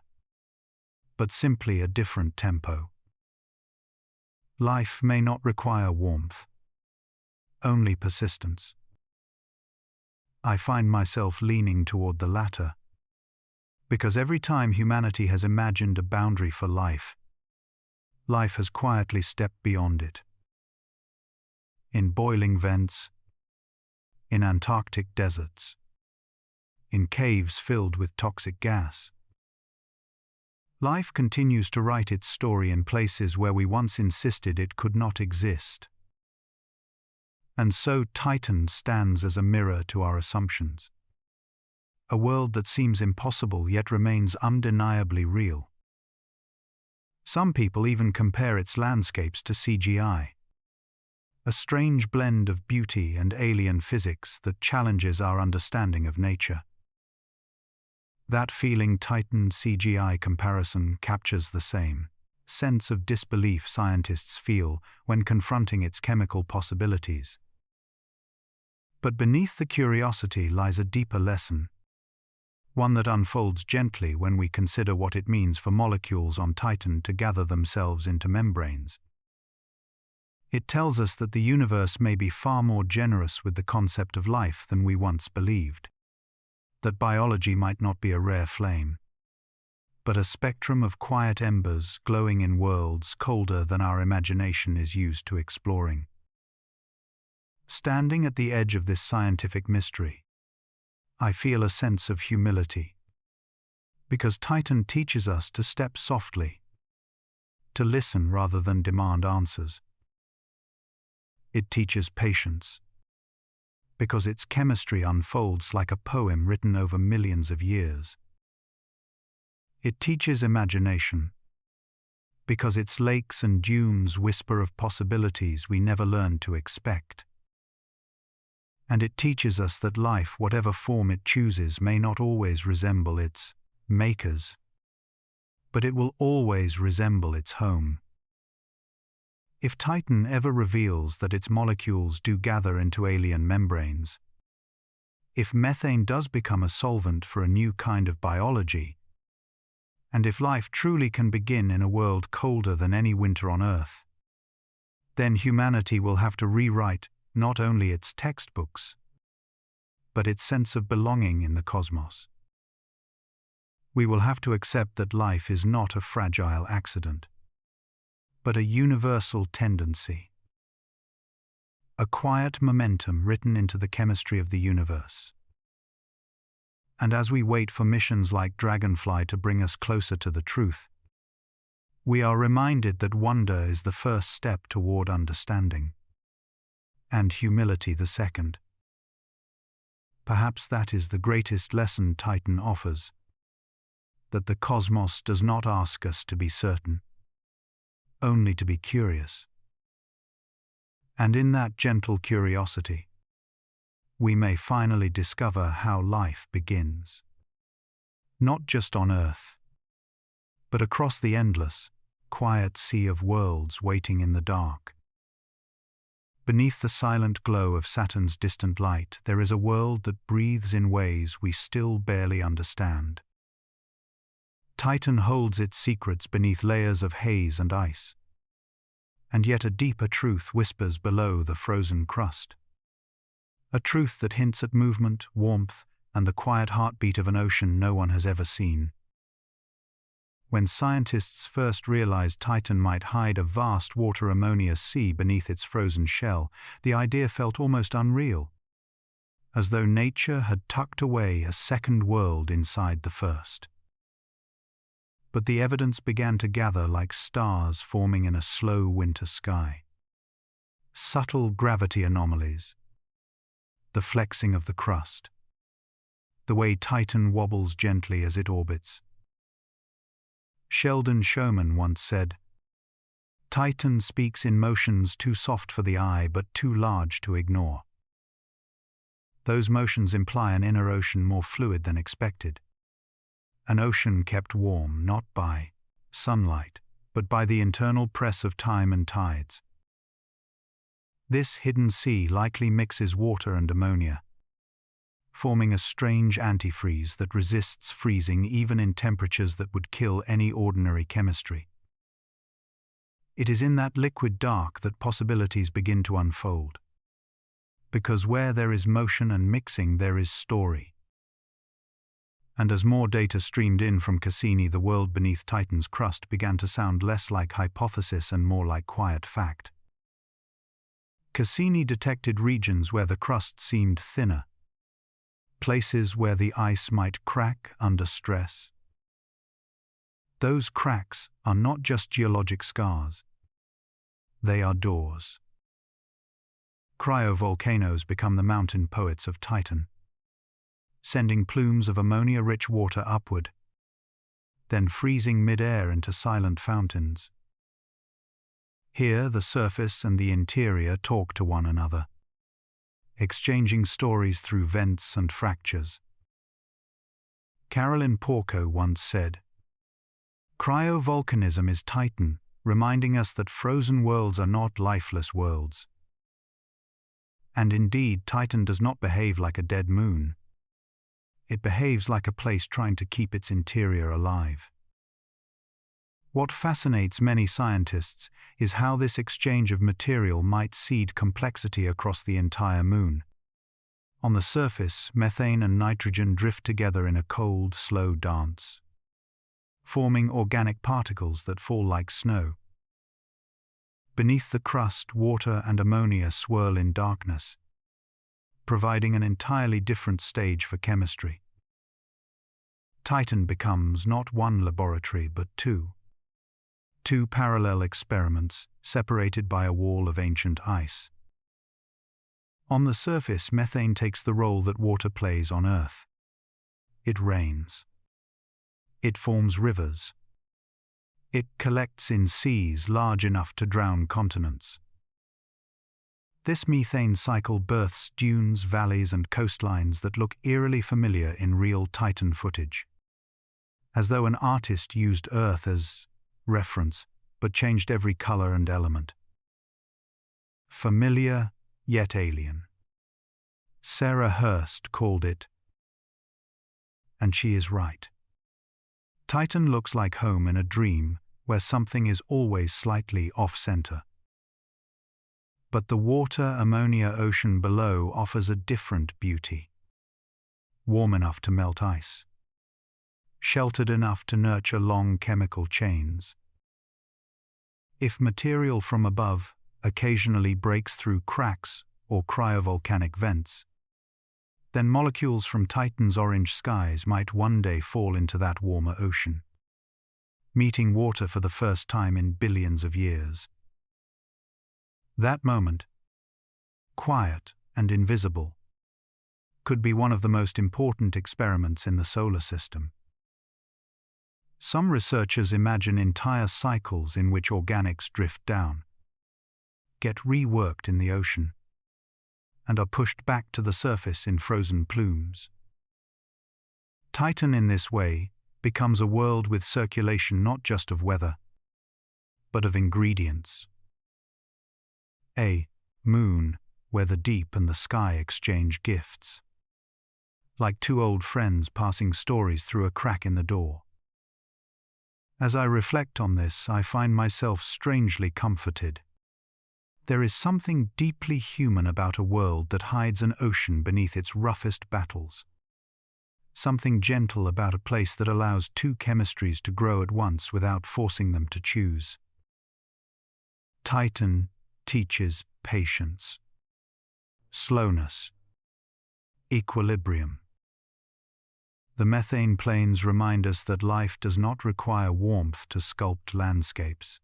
but simply a different tempo. Life may not require warmth, only persistence. I find myself leaning toward the latter, because every time humanity has imagined a boundary for life, life has quietly stepped beyond it. In boiling vents, in Antarctic deserts, in caves filled with toxic gas. Life continues to write its story in places where we once insisted it could not exist. And so Titan stands as a mirror to our assumptions. A world that seems impossible yet remains undeniably real. Some people even compare its landscapes to CGI, a strange blend of beauty and alien physics that challenges our understanding of nature. That feeling Titan CGI comparison captures the same sense of disbelief scientists feel when confronting its chemical possibilities. But beneath the curiosity lies a deeper lesson, one that unfolds gently when we consider what it means for molecules on Titan to gather themselves into membranes. It tells us that the universe may be far more generous with the concept of life than we once believed, that biology might not be a rare flame, but a spectrum of quiet embers glowing in worlds colder than our imagination is used to exploring. Standing at the edge of this scientific mystery, I feel a sense of humility, because Titan teaches us to step softly, to listen rather than demand answers. It teaches patience, because its chemistry unfolds like a poem written over millions of years. It teaches imagination, because its lakes and dunes whisper of possibilities we never learned to expect. And it teaches us that life, whatever form it chooses, may not always resemble its makers, but it will always resemble its home. If Titan ever reveals that its molecules do gather into alien membranes, if methane does become a solvent for a new kind of biology, and if life truly can begin in a world colder than any winter on Earth, then humanity will have to rewrite not only its textbooks, but its sense of belonging in the cosmos. We will have to accept that life is not a fragile accident, but a universal tendency, a quiet momentum written into the chemistry of the universe. And as we wait for missions like Dragonfly to bring us closer to the truth, we are reminded that wonder is the first step toward understanding, and humility the second. Perhaps that is the greatest lesson Titan offers, that the cosmos does not ask us to be certain, only to be curious. And in that gentle curiosity, we may finally discover how life begins. Not just on Earth, but across the endless, quiet sea of worlds waiting in the dark. Beneath the silent glow of Saturn's distant light, there is a world that breathes in ways we still barely understand. Titan holds its secrets beneath layers of haze and ice, and yet a deeper truth whispers below the frozen crust. A truth that hints at movement, warmth, and the quiet heartbeat of an ocean no one has ever seen. When scientists first realized Titan might hide a vast water-ammonia sea beneath its frozen shell, the idea felt almost unreal. as though nature had tucked away a second world inside the first. But the evidence began to gather like stars forming in a slow winter sky. Subtle gravity anomalies, the flexing of the crust, the way Titan wobbles gently as it orbits. Sheldon Sherman once said, "Titan speaks in motions too soft for the eye but too large to ignore." Those motions imply an inner ocean more fluid than expected. An ocean kept warm not by sunlight, but by the internal press of time and tides. This hidden sea likely mixes water and ammonia, forming a strange antifreeze that resists freezing even in temperatures that would kill any ordinary chemistry. It is in that liquid dark that possibilities begin to unfold. Because where there is motion and mixing, there is story. And as more data streamed in from Cassini, the world beneath Titan's crust began to sound less like hypothesis and more like quiet fact. Cassini detected regions where the crust seemed thinner, places where the ice might crack under stress. Those cracks are not just geologic scars. They are doors. Cryovolcanoes become the mountain poets of Titan, sending plumes of ammonia-rich water upward, then freezing mid-air into silent fountains. Here, the surface and the interior talk to one another, exchanging stories through vents and fractures. Carolyn Porco once said, "Cryovolcanism is Titan, reminding us that frozen worlds are not lifeless worlds." And indeed, Titan does not behave like a dead moon. It behaves like a place trying to keep its interior alive. What fascinates many scientists is how this exchange of material might seed complexity across the entire moon. On the surface, methane and nitrogen drift together in a cold, slow dance, forming organic particles that fall like snow. Beneath the crust, water and ammonia swirl in darkness, providing an entirely different stage for chemistry. Titan becomes not one laboratory but two parallel experiments separated by a wall of ancient ice. On the surface, methane takes the role that water plays on Earth. It rains. It forms rivers. It collects in seas large enough to drown continents. This methane cycle births dunes, valleys, and coastlines that look eerily familiar in real Titan footage, as though an artist used Earth as reference, but changed every color and element. Familiar, yet alien. Sarah Hurst called it, and she is right. Titan looks like home in a dream where something is always slightly off-center. But the water-ammonia ocean below offers a different beauty. Warm enough to melt ice. Sheltered enough to nurture long chemical chains. If material from above occasionally breaks through cracks or cryovolcanic vents, then molecules from Titan's orange skies might one day fall into that warmer ocean, meeting water for the first time in billions of years. That moment, quiet and invisible, could be one of the most important experiments in the solar system. Some researchers imagine entire cycles in which organics drift down, get reworked in the ocean, and are pushed back to the surface in frozen plumes. Titan in this way becomes a world with circulation not just of weather, but of ingredients. A moon where the deep and the sky exchange gifts, like two old friends passing stories through a crack in the door. As I reflect on this, I find myself strangely comforted. There is something deeply human about a world that hides an ocean beneath its roughest battles. Something gentle about a place that allows two chemistries to grow at once without forcing them to choose. Titan teaches patience, slowness, Equilibrium. The methane plains remind us that life does not require warmth to sculpt landscapes,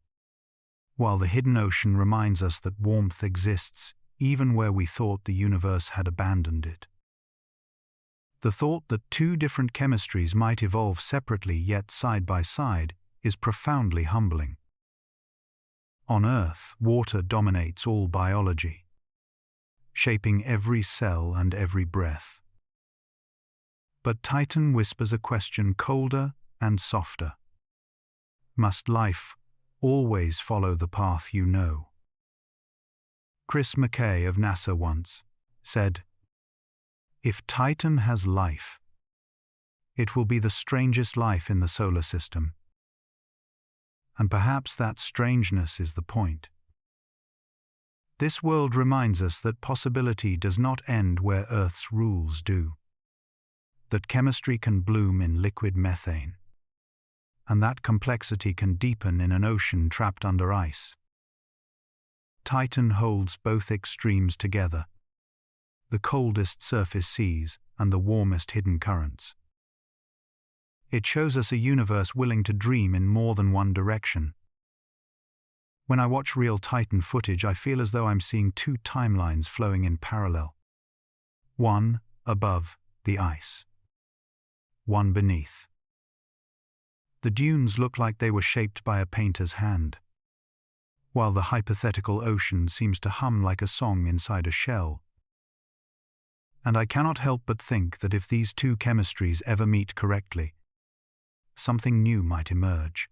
while the hidden ocean reminds us that warmth exists even where we thought the universe had abandoned it. The thought that two different chemistries might evolve separately yet side by side is profoundly humbling. On Earth, water dominates all biology, shaping every cell and every breath. But Titan whispers a question colder and softer. Must life always follow the path you know? Chris McKay of NASA once said, "If Titan has life, it will be the strangest life in the solar system." And perhaps that strangeness is the point. This world reminds us that possibility does not end where Earth's rules do, that chemistry can bloom in liquid methane, and that complexity can deepen in an ocean trapped under ice. Titan holds both extremes together, the coldest surface seas and the warmest hidden currents. It shows us a universe willing to dream in more than one direction. When I watch real Titan footage, I feel as though I'm seeing two timelines flowing in parallel. One above the ice, one beneath. The dunes look like they were shaped by a painter's hand, while the hypothetical ocean seems to hum like a song inside a shell. And I cannot help but think that if these two chemistries ever meet correctly, something new might emerge.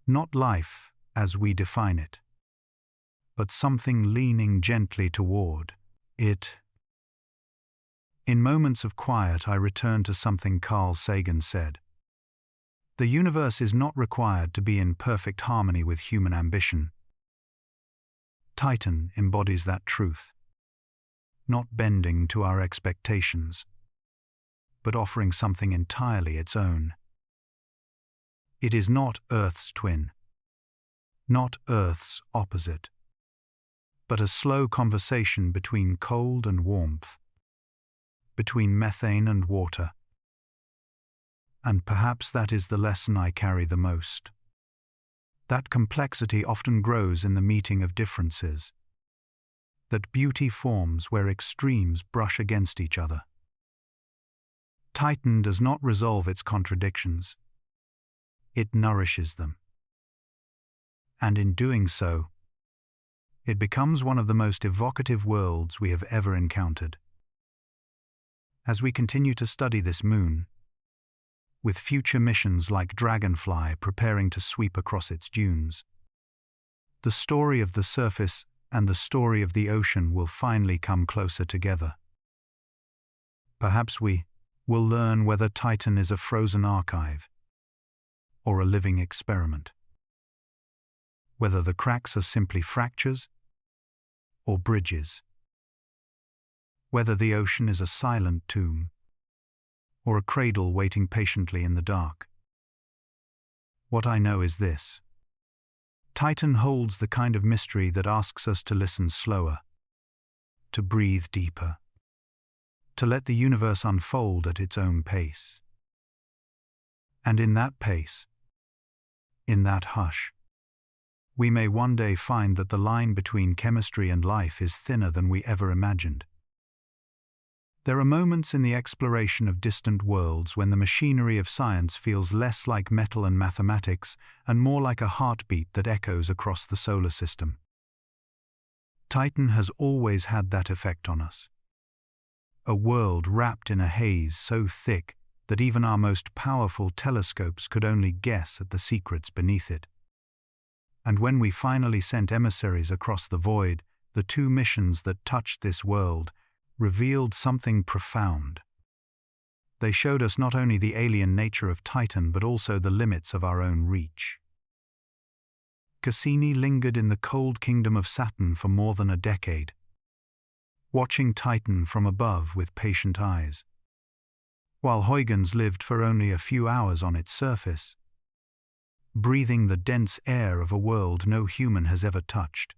Not life as we define it, but something leaning gently toward it. In moments of quiet, I return to something Carl Sagan said. The universe is not required to be in perfect harmony with human ambition. Titan embodies that truth, not bending to our expectations, but offering something entirely its own. It is not Earth's twin, not Earth's opposite, but a slow conversation between cold and warmth, between methane and water. And perhaps that is the lesson I carry the most. That complexity often grows in the meeting of differences, that beauty forms where extremes brush against each other. Titan does not resolve its contradictions, it nourishes them. And in doing so, it becomes one of the most evocative worlds we have ever encountered. As we continue to study this moon, with future missions like Dragonfly preparing to sweep across its dunes, the story of the surface and the story of the ocean will finally come closer together. Perhaps we will learn whether Titan is a frozen archive or a living experiment, whether the cracks are simply fractures or bridges, whether the ocean is a silent tomb or a cradle waiting patiently in the dark. What I know is this: Titan holds the kind of mystery that asks us to listen slower, to breathe deeper, to let the universe unfold at its own pace. And in that pace, in that hush, we may one day find that the line between chemistry and life is thinner than we ever imagined. There are moments in the exploration of distant worlds when the machinery of science feels less like metal and mathematics and more like a heartbeat that echoes across the solar system. Titan has always had that effect on us. A world wrapped in a haze so thick that even our most powerful telescopes could only guess at the secrets beneath it. And when we finally sent emissaries across the void, the two missions that touched this world revealed something profound. They showed us not only the alien nature of Titan, but also the limits of our own reach. Cassini lingered in the cold kingdom of Saturn for more than a decade, watching Titan from above with patient eyes, while Huygens lived for only a few hours on its surface, breathing the dense air of a world no human has ever touched.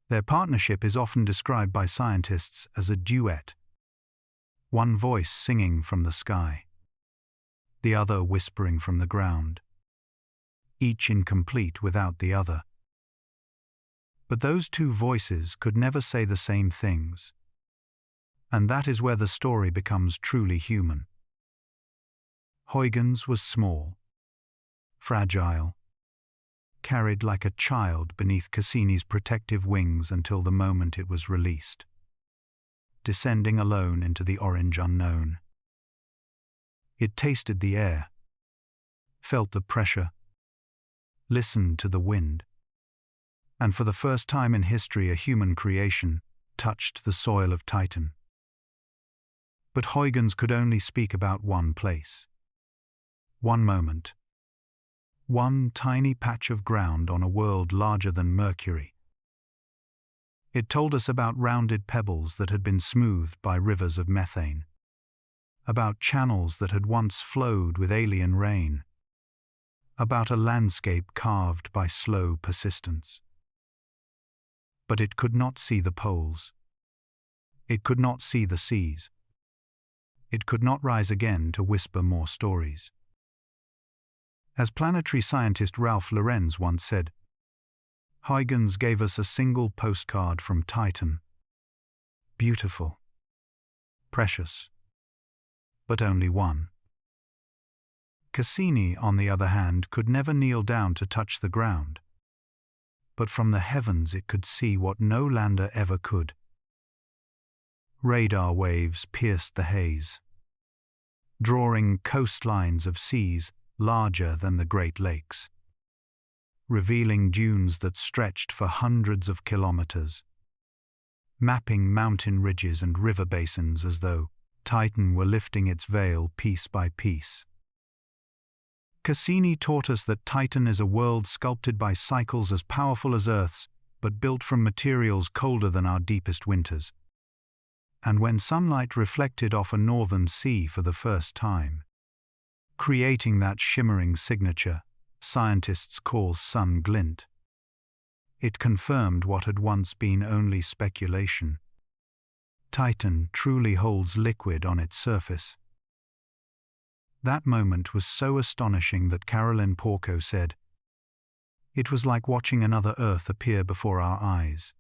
Their partnership is often described by scientists as a duet, one voice singing from the sky, the other whispering from the ground, each incomplete without the other. But those two voices could never say the same things, and that is where the story becomes truly human. Huygens was small, fragile, carried like a child beneath Cassini's protective wings until the moment it was released, descending alone into the orange unknown. It tasted the air, felt the pressure, listened to the wind, and for the first time in history a human creation touched the soil of Titan. But Huygens could only speak about one place, one moment, one tiny patch of ground on a world larger than Mercury. It told us about rounded pebbles that had been smoothed by rivers of methane, about channels that had once flowed with alien rain, about a landscape carved by slow persistence. But it could not see the poles. It could not see the seas. It could not rise again to whisper more stories. As planetary scientist Ralph Lorenz once said, Huygens gave us a single postcard from Titan. Beautiful, precious, but only one. Cassini, on the other hand, could never kneel down to touch the ground, but from the heavens it could see what no lander ever could. Radar waves pierced the haze, drawing coastlines of seas larger than the Great Lakes, revealing dunes that stretched for hundreds of kilometers, mapping mountain ridges and river basins as though Titan were lifting its veil piece by piece. Cassini taught us that Titan is a world sculpted by cycles as powerful as Earth's, but built from materials colder than our deepest winters. And when sunlight reflected off a northern sea for the first time, creating that shimmering signature scientists call sun glint, it confirmed what had once been only speculation. Titan truly holds liquid on its surface. That moment was so astonishing that Carolyn Porco said, "It was like watching another Earth appear before our eyes.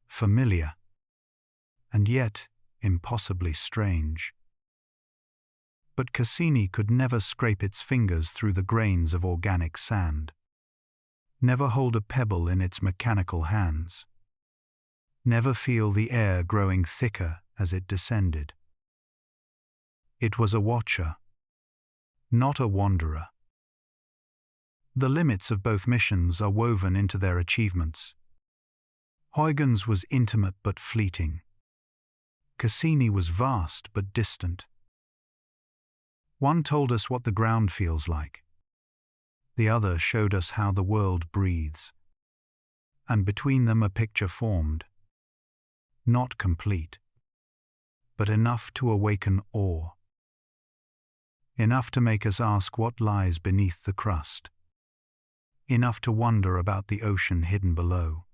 Familiar, and yet impossibly strange." But Cassini could never scrape its fingers through the grains of organic sand, never hold a pebble in its mechanical hands, never feel the air growing thicker as it descended. It was a watcher, not a wanderer. The limits of both missions are woven into their achievements. Huygens was intimate but fleeting. Cassini was vast but distant. One told us what the ground feels like. The other showed us how the world breathes. And between them a picture formed. Not complete, but enough to awaken awe. Enough to make us ask what lies beneath the crust. Enough to wonder about the ocean hidden below.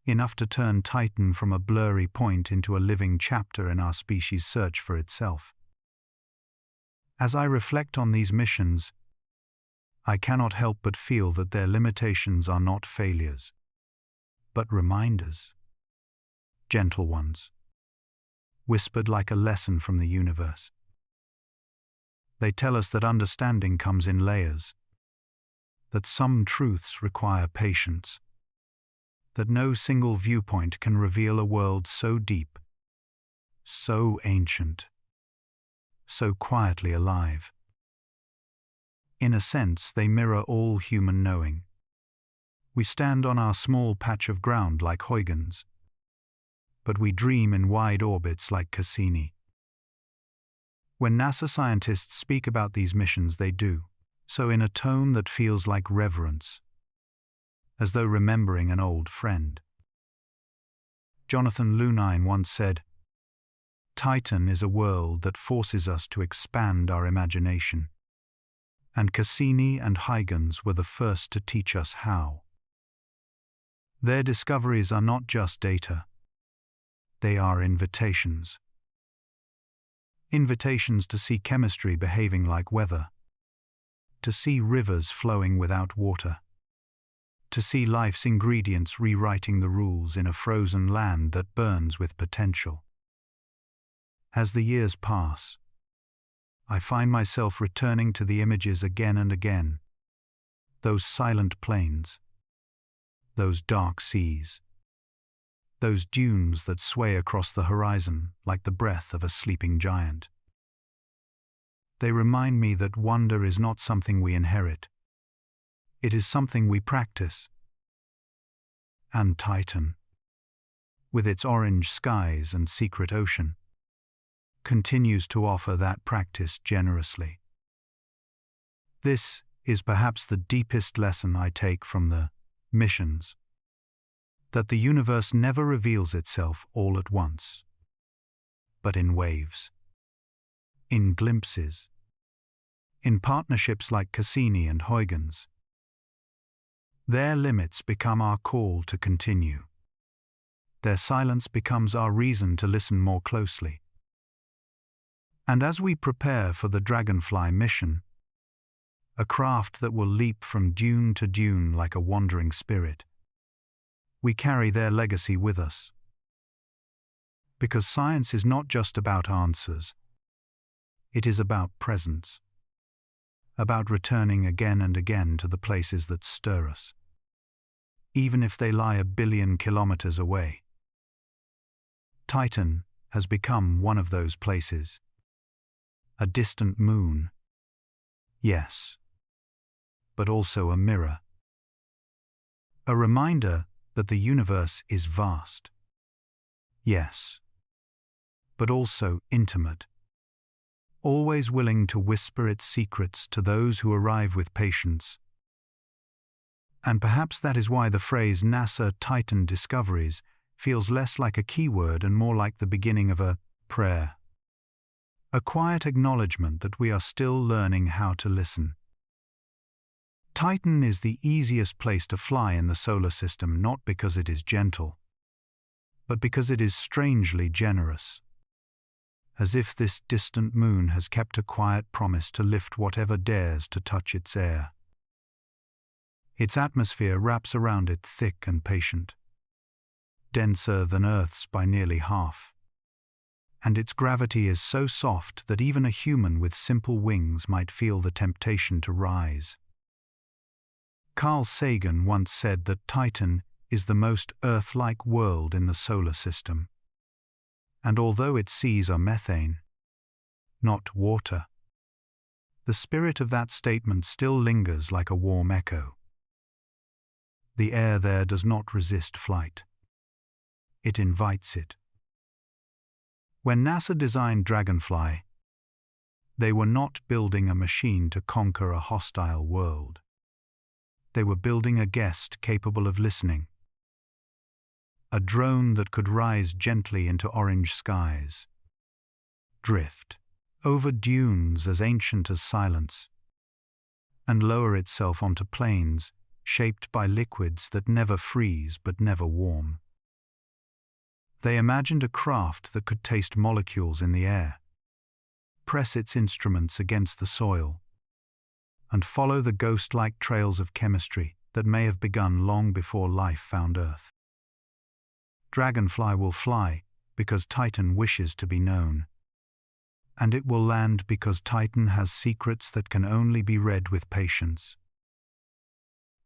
Enough to turn Titan from a blurry point into a living chapter in our species' search for itself. As I reflect on these missions, I cannot help but feel that their limitations are not failures, but reminders. Gentle ones, whispered like a lesson from the universe. They tell us that understanding comes in layers, that some truths require patience, that no single viewpoint can reveal a world so deep, so ancient, so quietly alive. In a sense, they mirror all human knowing. We stand on our small patch of ground like Huygens, but we dream in wide orbits like Cassini. When NASA scientists speak about these missions, they do so in a tone that feels like reverence, as though remembering an old friend. Jonathan Lunine once said, "Titan is a world that forces us to expand our imagination." And Cassini and Huygens were the first to teach us how. Their discoveries are not just data. They are invitations. invitations to see chemistry behaving like weather, to see rivers flowing without water, to see life's ingredients rewriting the rules in a frozen land that burns with potential. As the years pass, I find myself returning to the images again and again, those silent plains, those dark seas, those dunes that sway across the horizon like the breath of a sleeping giant. They remind me that wonder is not something we inherit. It is something we practice. And Titan, with its orange skies and secret ocean, continues to offer that practice generously. This is perhaps the deepest lesson I take from the missions, that the universe never reveals itself all at once, but in waves, in glimpses, in partnerships like Cassini and Huygens. Their limits become our call to continue. Their silence becomes our reason to listen more closely. And as we prepare for the Dragonfly mission, a craft that will leap from dune to dune like a wandering spirit, we carry their legacy with us. Because science is not just about answers, it is about presence, about returning again and again to the places that stir us, even if they lie 1 billion kilometers away. Titan has become one of those places. A distant moon, yes, but also a mirror. A reminder that the universe is vast, yes, but also intimate, always willing to whisper its secrets to those who arrive with patience. And perhaps that is why the phrase NASA Titan Discoveries feels less like a keyword and more like the beginning of a prayer. A quiet acknowledgement that we are still learning how to listen. Titan is the easiest place to fly in the solar system, not because it is gentle, but because it is strangely generous. As if this distant moon has kept a quiet promise to lift whatever dares to touch its air. Its atmosphere wraps around it thick and patient, denser than Earth's by nearly half. And its gravity is so soft that even a human with simple wings might feel the temptation to rise. Carl Sagan once said that Titan is the most Earth-like world in the solar system. And although its seas are methane, not water, the spirit of that statement still lingers like a warm echo. The air there does not resist flight. It invites it. When NASA designed Dragonfly, they were not building a machine to conquer a hostile world. They were building a guest capable of listening. A drone that could rise gently into orange skies, drift over dunes as ancient as silence, and lower itself onto plains shaped by liquids that never freeze but never warm. They imagined a craft that could taste molecules in the air, press its instruments against the soil, and follow the ghost-like trails of chemistry that may have begun long before life found Earth. Dragonfly will fly because Titan wishes to be known, and it will land because Titan has secrets that can only be read with patience.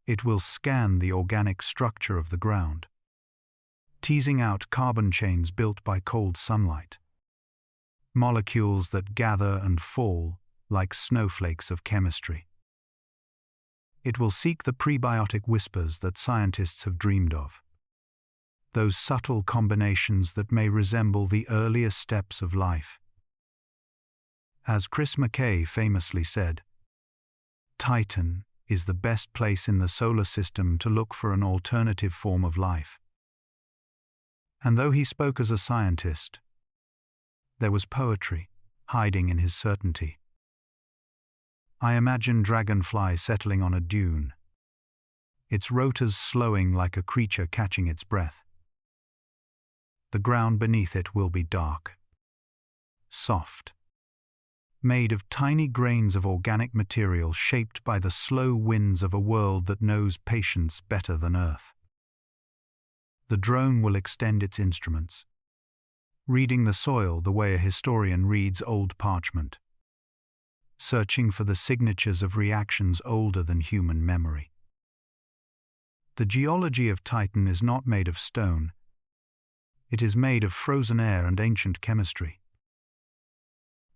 It will scan the organic structure of the ground, teasing out carbon chains built by cold sunlight, molecules that gather and fall like snowflakes of chemistry. It will seek the prebiotic whispers that scientists have dreamed of, those subtle combinations that may resemble the earliest steps of life. As Chris McKay famously said, Titan is the best place in the solar system to look for an alternative form of life. And though he spoke as a scientist, there was poetry hiding in his certainty. I imagine Dragonfly settling on a dune, its rotors slowing like a creature catching its breath. The ground beneath it will be dark, soft, made of tiny grains of organic material shaped by the slow winds of a world that knows patience better than Earth. The drone will extend its instruments, reading the soil the way a historian reads old parchment, searching for the signatures of reactions older than human memory. The geology of Titan is not made of stone. It is made of frozen air and ancient chemistry.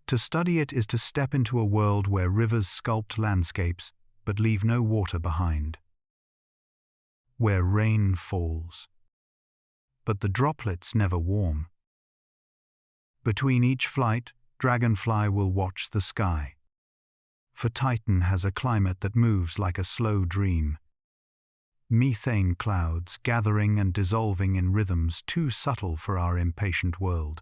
To study it is to step into a world where rivers sculpt landscapes but leave no water behind, where rain falls, but the droplets never warm. Between each flight, Dragonfly will watch the sky, for Titan has a climate that moves like a slow dream. Methane clouds gathering and dissolving in rhythms too subtle for our impatient world.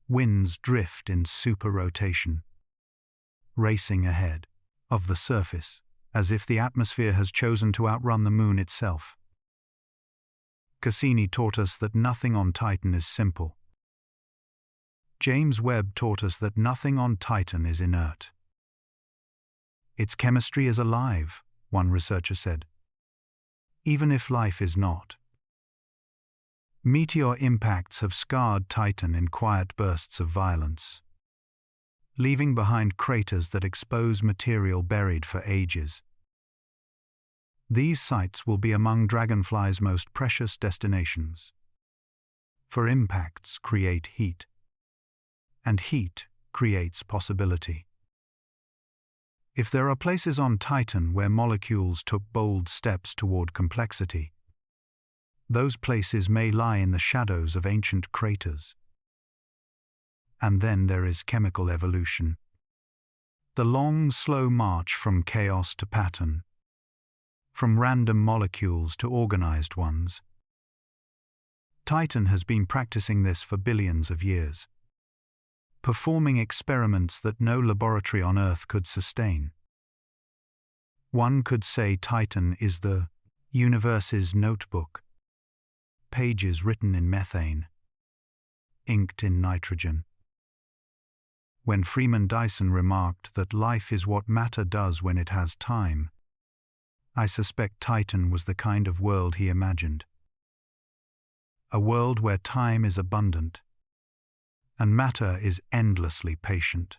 Winds drift in super-rotation, racing ahead of the surface, as if the atmosphere has chosen to outrun the moon itself. Cassini taught us that nothing on Titan is simple. James Webb taught us that nothing on Titan is inert. Its chemistry is alive, one researcher said, even if life is not. Meteor impacts have scarred Titan in quiet bursts of violence, leaving behind craters that expose material buried for ages. These sites will be among Dragonfly's most precious destinations, for impacts create heat, and heat creates possibility. If there are places on Titan where molecules took bold steps toward complexity, those places may lie in the shadows of ancient craters. And then there is chemical evolution, the long, slow march from chaos to pattern, from random molecules to organized ones. Titan has been practicing this for billions of years, performing experiments that no laboratory on Earth could sustain. One could say Titan is the universe's notebook, pages written in methane, inked in nitrogen. When Freeman Dyson remarked that life is what matter does when it has time, I suspect Titan was the kind of world he imagined. A world where time is abundant, and matter is endlessly patient.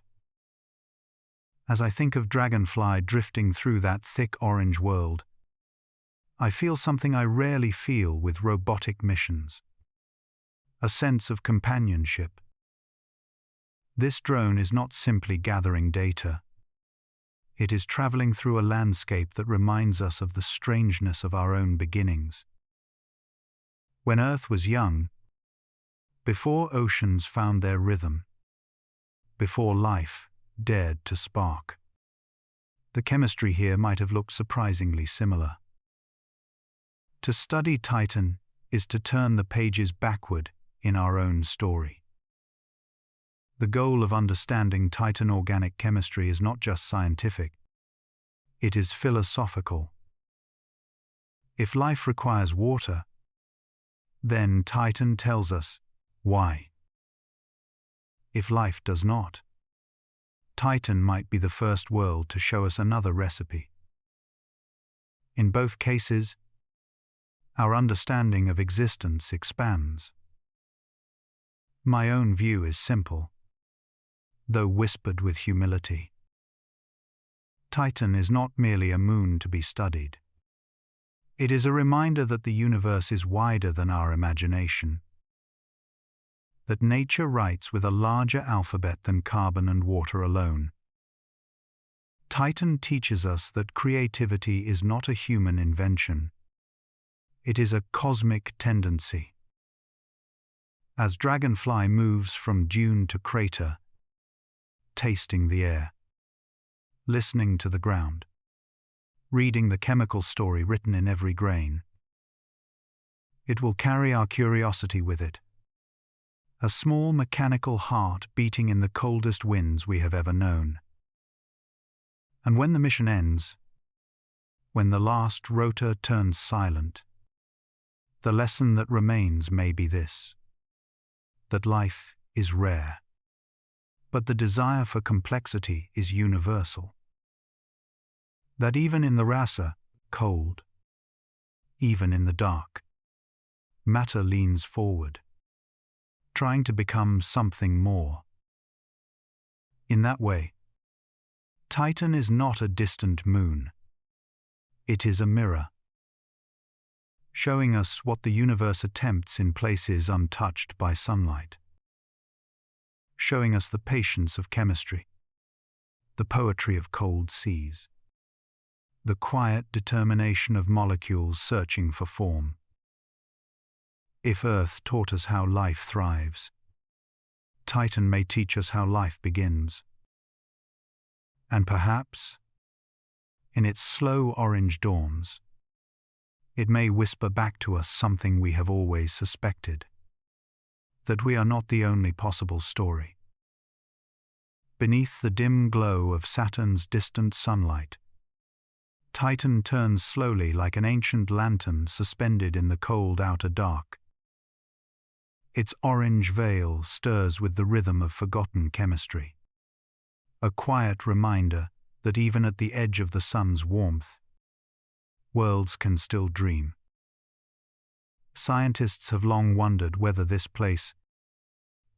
As I think of Dragonfly drifting through that thick orange world, I feel something I rarely feel with robotic missions: a sense of companionship. This drone is not simply gathering data. It is traveling through a landscape that reminds us of the strangeness of our own beginnings. When Earth was young, before oceans found their rhythm, before life dared to spark, the chemistry here might have looked surprisingly similar. To study Titan is to turn the pages backward in our own story. The goal of understanding Titan organic chemistry is not just scientific, it is philosophical. If life requires water, then Titan tells us why. If life does not, Titan might be the first world to show us another recipe. In both cases, our understanding of existence expands. My own view is simple, though whispered with humility. Titan is not merely a moon to be studied. It is a reminder that the universe is wider than our imagination, that nature writes with a larger alphabet than carbon and water alone. Titan teaches us that creativity is not a human invention. It is a cosmic tendency. As Dragonfly moves from dune to crater, tasting the air, listening to the ground, reading the chemical story written in every grain, it will carry our curiosity with it, a small mechanical heart beating in the coldest winds we have ever known. And when the mission ends, when the last rotor turns silent, the lesson that remains may be this: that life is rare, But the desire for complexity is universal. That even in the rasa, cold, even in the dark, matter leans forward, trying to become something more. In that way, Titan is not a distant moon. It is a mirror, showing us what the universe attempts in places untouched by sunlight, showing us the patience of chemistry, the poetry of cold seas, the quiet determination of molecules searching for form. If Earth taught us how life thrives, Titan may teach us how life begins. And perhaps, in its slow orange dawns, it may whisper back to us something we have always suspected, that we are not the only possible story. Beneath the dim glow of Saturn's distant sunlight, Titan turns slowly like an ancient lantern suspended in the cold outer dark. Its orange veil stirs with the rhythm of forgotten chemistry, a quiet reminder that even at the edge of the sun's warmth, worlds can still dream. Scientists have long wondered whether this place,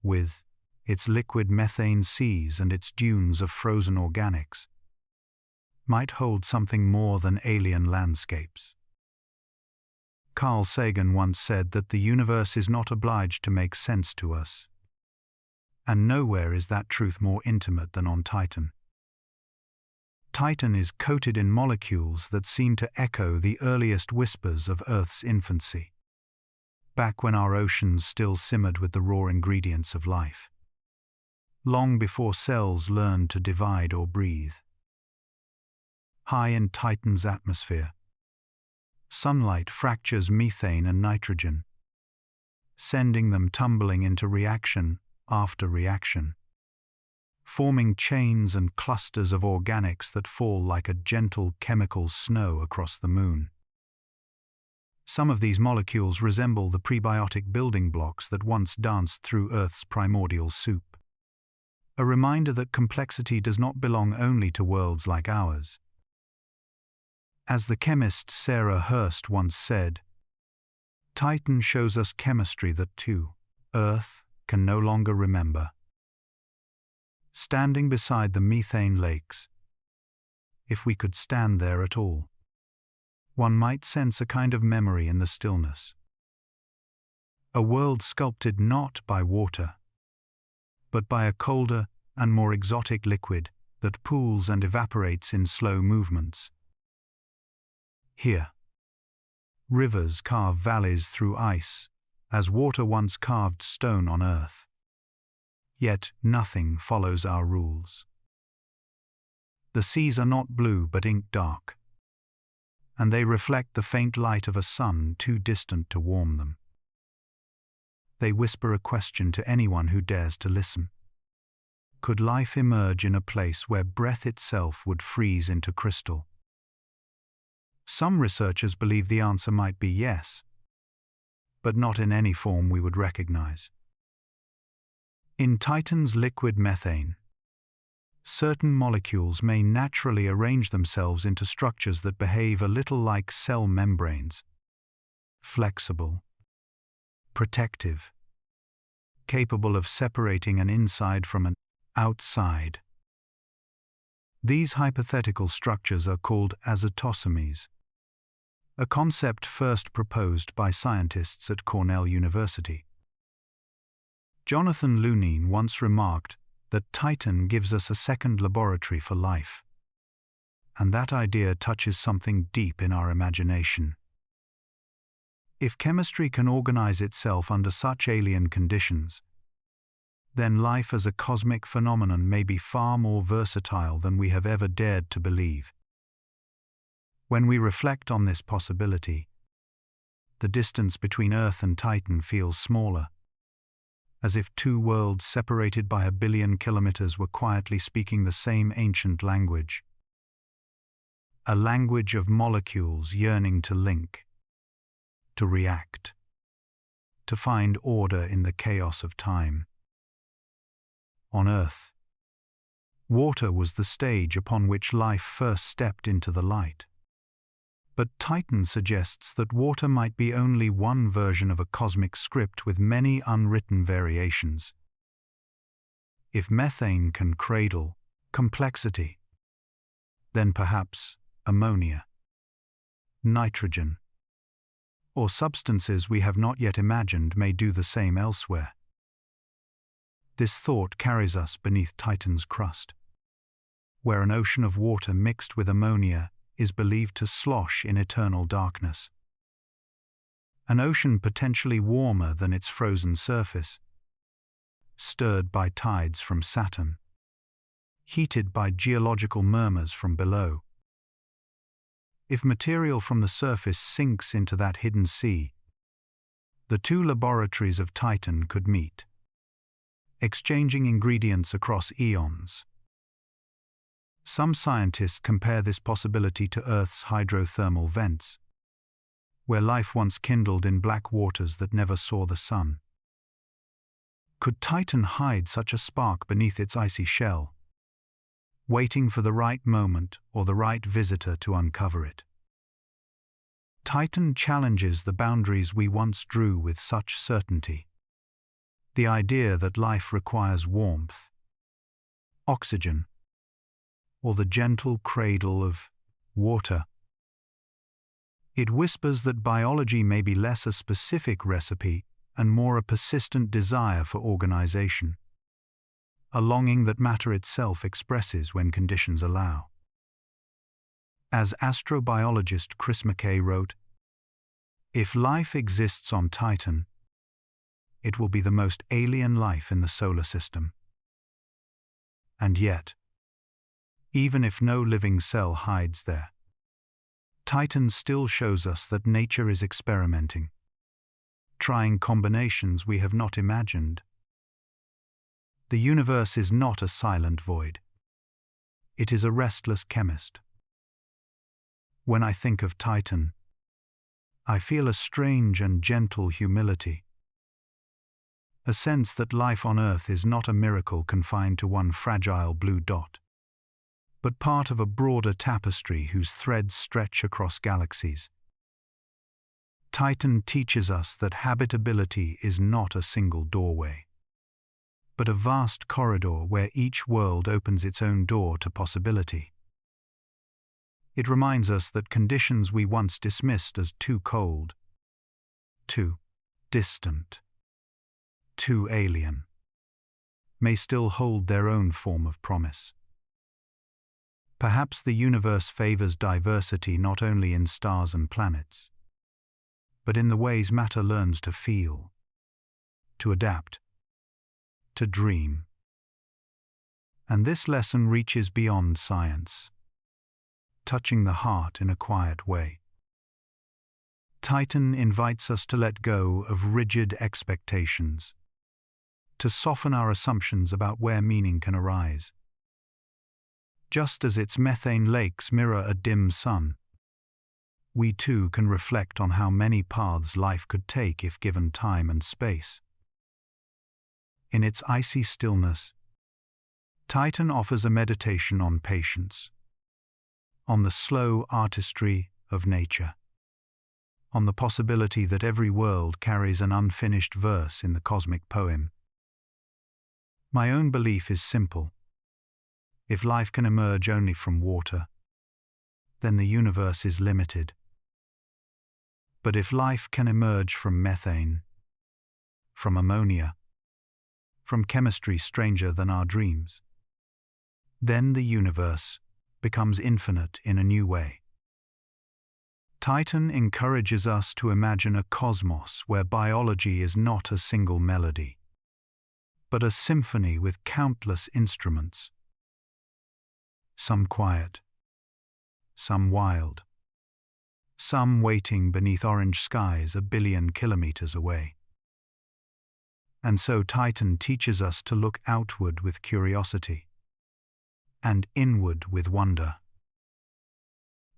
with its liquid methane seas and its dunes of frozen organics, might hold something more than alien landscapes. Carl Sagan once said that the universe is not obliged to make sense to us. And nowhere is that truth more intimate than on Titan. Titan is coated in molecules that seem to echo the earliest whispers of Earth's infancy, back when our oceans still simmered with the raw ingredients of life, long before cells learned to divide or breathe. High in Titan's atmosphere, sunlight fractures methane and nitrogen, sending them tumbling into reaction after reaction, forming chains and clusters of organics that fall like a gentle chemical snow across the moon. Some of these molecules resemble the prebiotic building blocks that once danced through Earth's primordial soup, a reminder that complexity does not belong only to worlds like ours. As the chemist Sarah Hurst once said, Titan shows us chemistry that, too, Earth can no longer remember. Standing beside the methane lakes, if we could stand there at all, one might sense a kind of memory in the stillness. A world sculpted not by water, but by a colder and more exotic liquid that pools and evaporates in slow movements. Here, rivers carve valleys through ice, as water once carved stone on Earth. Yet nothing follows our rules. The seas are not blue but ink dark, and they reflect the faint light of a sun too distant to warm them. They whisper a question to anyone who dares to listen. Could life emerge in a place where breath itself would freeze into crystal? Some researchers believe the answer might be yes, but not in any form we would recognize. In Titan's liquid methane, certain molecules may naturally arrange themselves into structures that behave a little like cell membranes, flexible, protective, capable of separating an inside from an outside. These hypothetical structures are called azotosomes, a concept first proposed by scientists at Cornell University. Jonathan Lunine once remarked that Titan gives us a second laboratory for life, and that idea touches something deep in our imagination. If chemistry can organize itself under such alien conditions, then life as a cosmic phenomenon may be far more versatile than we have ever dared to believe. When we reflect on this possibility, the distance between Earth and Titan feels smaller, as if two worlds separated by 1 billion kilometers were quietly speaking the same ancient language. A language of molecules yearning to link, to react, to find order in the chaos of time. On Earth, Water was the stage upon which life first stepped into the light. But Titan suggests that water might be only one version of a cosmic script with many unwritten variations. If methane can cradle complexity, then perhaps ammonia, nitrogen, or substances we have not yet imagined may do the same elsewhere. This thought carries us beneath Titan's crust, where an ocean of water mixed with ammonia is believed to slosh in eternal darkness. An ocean potentially warmer than its frozen surface, stirred by tides from Saturn, heated by geological murmurs from below. If material from the surface sinks into that hidden sea, the two laboratories of Titan could meet, exchanging ingredients across eons. Some scientists compare this possibility to Earth's hydrothermal vents, where life once kindled in black waters that never saw the sun. Could Titan hide such a spark beneath its icy shell, waiting for the right moment or the right visitor to uncover it? Titan challenges the boundaries we once drew with such certainty. The idea that life requires warmth, oxygen, or the gentle cradle of water. It whispers that biology may be less a specific recipe and more a persistent desire for organization, a longing that matter itself expresses when conditions allow. As astrobiologist Chris McKay wrote, "If life exists on Titan, it will be the most alien life in the solar system." And yet, even if no living cell hides there, Titan still shows us that nature is experimenting, trying combinations we have not imagined. The universe is not a silent void. It is a restless chemist. When I think of Titan, I feel a strange and gentle humility, a sense that life on Earth is not a miracle confined to one fragile blue dot, but part of a broader tapestry whose threads stretch across galaxies. Titan teaches us that habitability is not a single doorway, but a vast corridor where each world opens its own door to possibility. It reminds us that conditions we once dismissed as too cold, too distant, too alien, may still hold their own form of promise. Perhaps the universe favors diversity not only in stars and planets, but in the ways matter learns to feel, to adapt, to dream. And this lesson reaches beyond science, touching the heart in a quiet way. Titan invites us to let go of rigid expectations, to soften our assumptions about where meaning can arise. Just as its methane lakes mirror a dim sun, we too can reflect on how many paths life could take if given time and space. In its icy stillness, Titan offers a meditation on patience, on the slow artistry of nature, on the possibility that every world carries an unfinished verse in the cosmic poem. My own belief is simple. If life can emerge only from water, then the universe is limited. But if life can emerge from methane, from ammonia, from chemistry stranger than our dreams, then the universe becomes infinite in a new way. Titan encourages us to imagine a cosmos where biology is not a single melody, but a symphony with countless instruments, some quiet, some wild, some waiting beneath orange skies a billion kilometers away. And so Titan teaches us to look outward with curiosity and inward with wonder.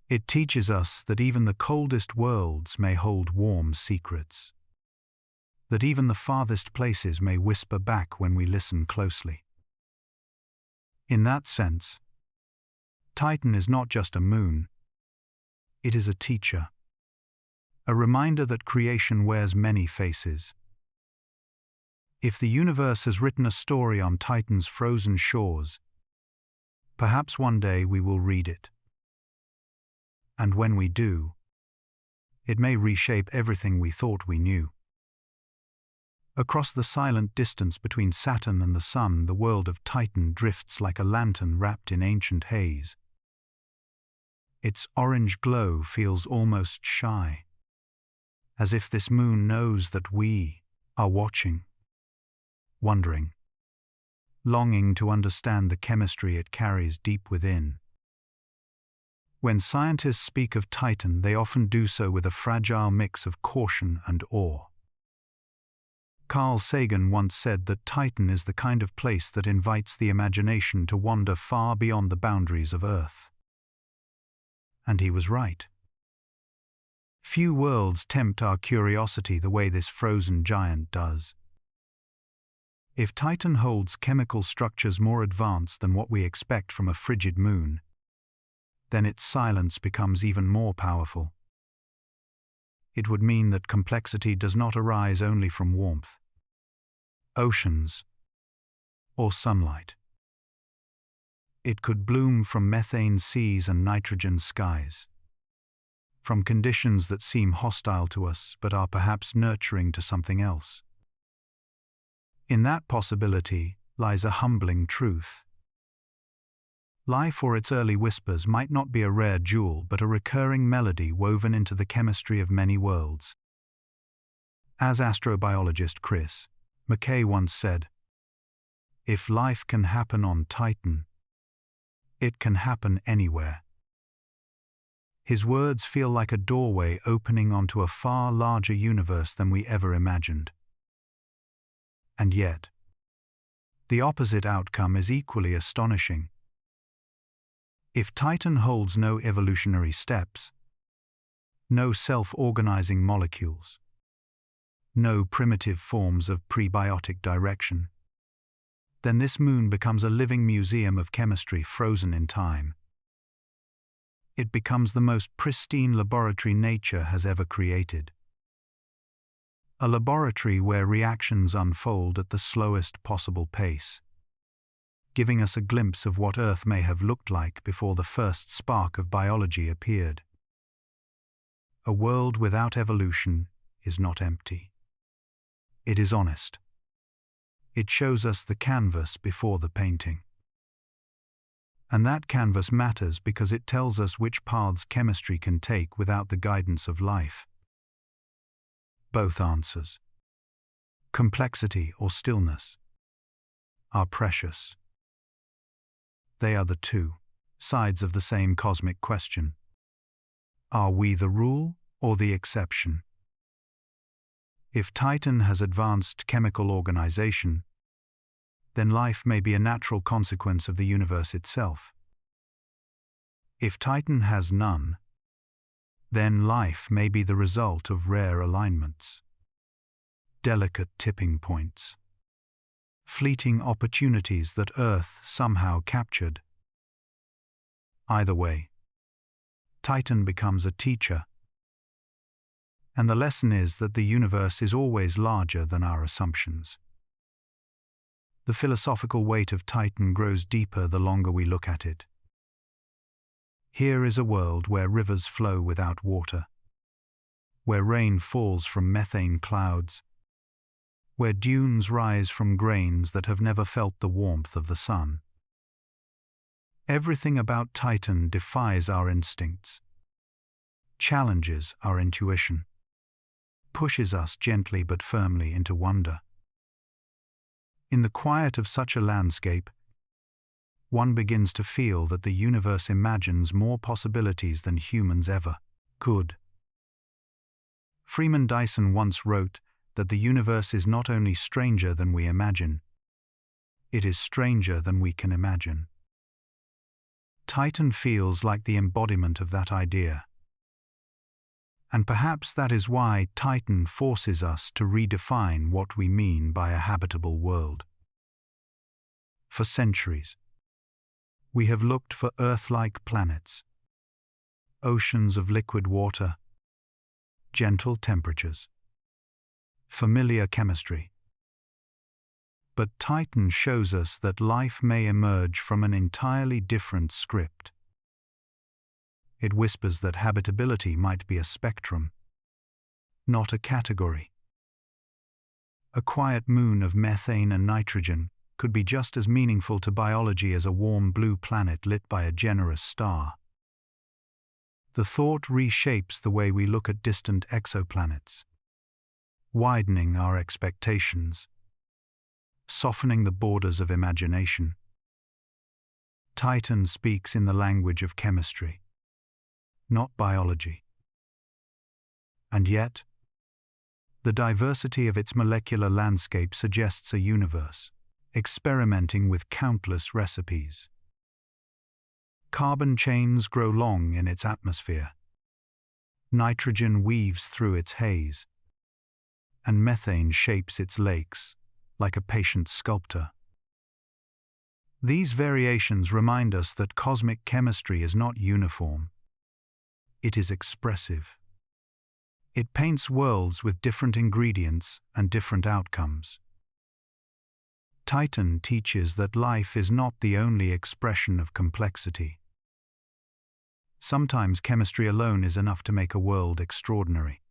It teaches us that even the coldest worlds may hold warm secrets, that even the farthest places may whisper back when we listen closely. In that sense, Titan is not just a moon, it is a teacher, a reminder that creation wears many faces. If the universe has written a story on Titan's frozen shores, perhaps one day we will read it. And when we do, it may reshape everything we thought we knew. Across the silent distance between Saturn and the Sun, the world of Titan drifts like a lantern wrapped in ancient haze. Its orange glow feels almost shy, as if this moon knows that we are watching, wondering, longing to understand the chemistry it carries deep within. When scientists speak of Titan, they often do so with a fragile mix of caution and awe. Carl Sagan once said that Titan is the kind of place that invites the imagination to wander far beyond the boundaries of Earth. And he was right. Few worlds tempt our curiosity the way this frozen giant does. If Titan holds chemical structures more advanced than what we expect from a frigid moon, then its silence becomes even more powerful. It would mean that complexity does not arise only from warmth, oceans, or sunlight. It could bloom from methane seas and nitrogen skies, from conditions that seem hostile to us but are perhaps nurturing to something else. In that possibility lies a humbling truth. Life or its early whispers might not be a rare jewel but a recurring melody woven into the chemistry of many worlds. As astrobiologist Chris McKay once said, "If life can happen on Titan, it can happen anywhere." His words feel like a doorway opening onto a far larger universe than we ever imagined. And yet, the opposite outcome is equally astonishing. If Titan holds no evolutionary steps, no self-organizing molecules, no primitive forms of prebiotic direction, then this moon becomes a living museum of chemistry frozen in time. It becomes the most pristine laboratory nature has ever created. A laboratory where reactions unfold at the slowest possible pace, giving us a glimpse of what Earth may have looked like before the first spark of biology appeared. A world without evolution is not empty. It is honest. It shows us the canvas before the painting. And that canvas matters because it tells us which paths chemistry can take without the guidance of life. Both answers, complexity or stillness, are precious. They are the two sides of the same cosmic question. Are we the rule or the exception? If Titan has advanced chemical organization, then life may be a natural consequence of the universe itself. If Titan has none, then life may be the result of rare alignments, delicate tipping points, fleeting opportunities that Earth somehow captured. Either way, Titan becomes a teacher, and the lesson is that the universe is always larger than our assumptions. The philosophical weight of Titan grows deeper the longer we look at it. Here is a world where rivers flow without water, where rain falls from methane clouds, where dunes rise from grains that have never felt the warmth of the sun. Everything about Titan defies our instincts, challenges our intuition, pushes us gently but firmly into wonder. In the quiet of such a landscape, one begins to feel that the universe imagines more possibilities than humans ever could. Freeman Dyson once wrote that the universe is not only stranger than we imagine, it is stranger than we can imagine. Titan feels like the embodiment of that idea. And perhaps that is why Titan forces us to redefine what we mean by a habitable world. For centuries, We have looked for Earth-like planets, oceans of liquid water, gentle temperatures, familiar chemistry. But Titan shows us that life may emerge from an entirely different script. It whispers that habitability might be a spectrum, not a category. A quiet moon of methane and nitrogen could be just as meaningful to biology as a warm blue planet lit by a generous star. The thought reshapes the way we look at distant exoplanets, widening our expectations, softening the borders of imagination. Titan speaks in the language of chemistry, not biology. And yet, the diversity of its molecular landscape suggests a universe, experimenting with countless recipes. Carbon chains grow long in its atmosphere. Nitrogen weaves through its haze, and methane shapes its lakes like a patient sculptor. These variations remind us that cosmic chemistry is not uniform. It is expressive. It paints worlds with different ingredients and different outcomes. Titan teaches that life is not the only expression of complexity. Sometimes chemistry alone is enough to make a world extraordinary.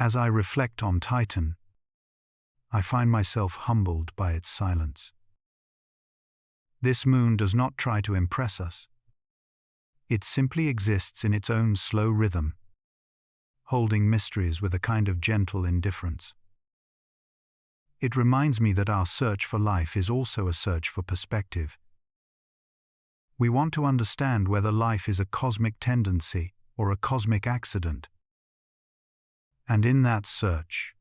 As I reflect on Titan, I find myself humbled by its silence. This moon does not try to impress us. It simply exists in its own slow rhythm, holding mysteries with a kind of gentle indifference. It reminds me that our search for life is also a search for perspective. We want to understand whether life is a cosmic tendency or a cosmic accident. And in that search,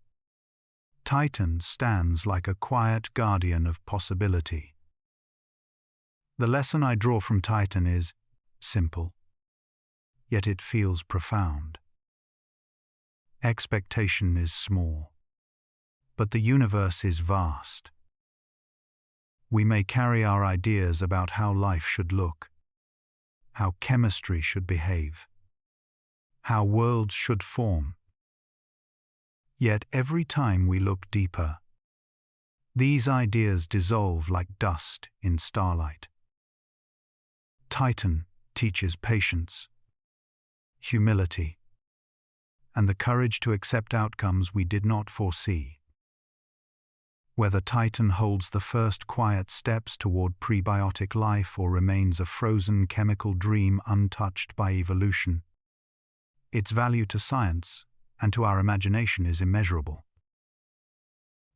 Titan stands like a quiet guardian of possibility. The lesson I draw from Titan is simple, yet it feels profound. Expectation is small, but the universe is vast. We may carry our ideas about how life should look, how chemistry should behave, how worlds should form. Yet every time we look deeper, these ideas dissolve like dust in starlight. Titan teaches patience, humility, and the courage to accept outcomes we did not foresee. Whether Titan holds the first quiet steps toward prebiotic life or remains a frozen chemical dream untouched by evolution, its value to science and to our imagination is immeasurable.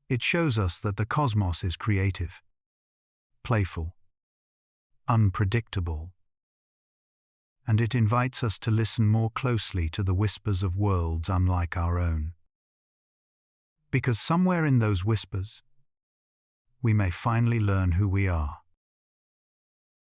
It shows us that the cosmos is creative, playful, unpredictable, and it invites us to listen more closely to the whispers of worlds unlike our own. Because somewhere in those whispers, we may finally learn who we are.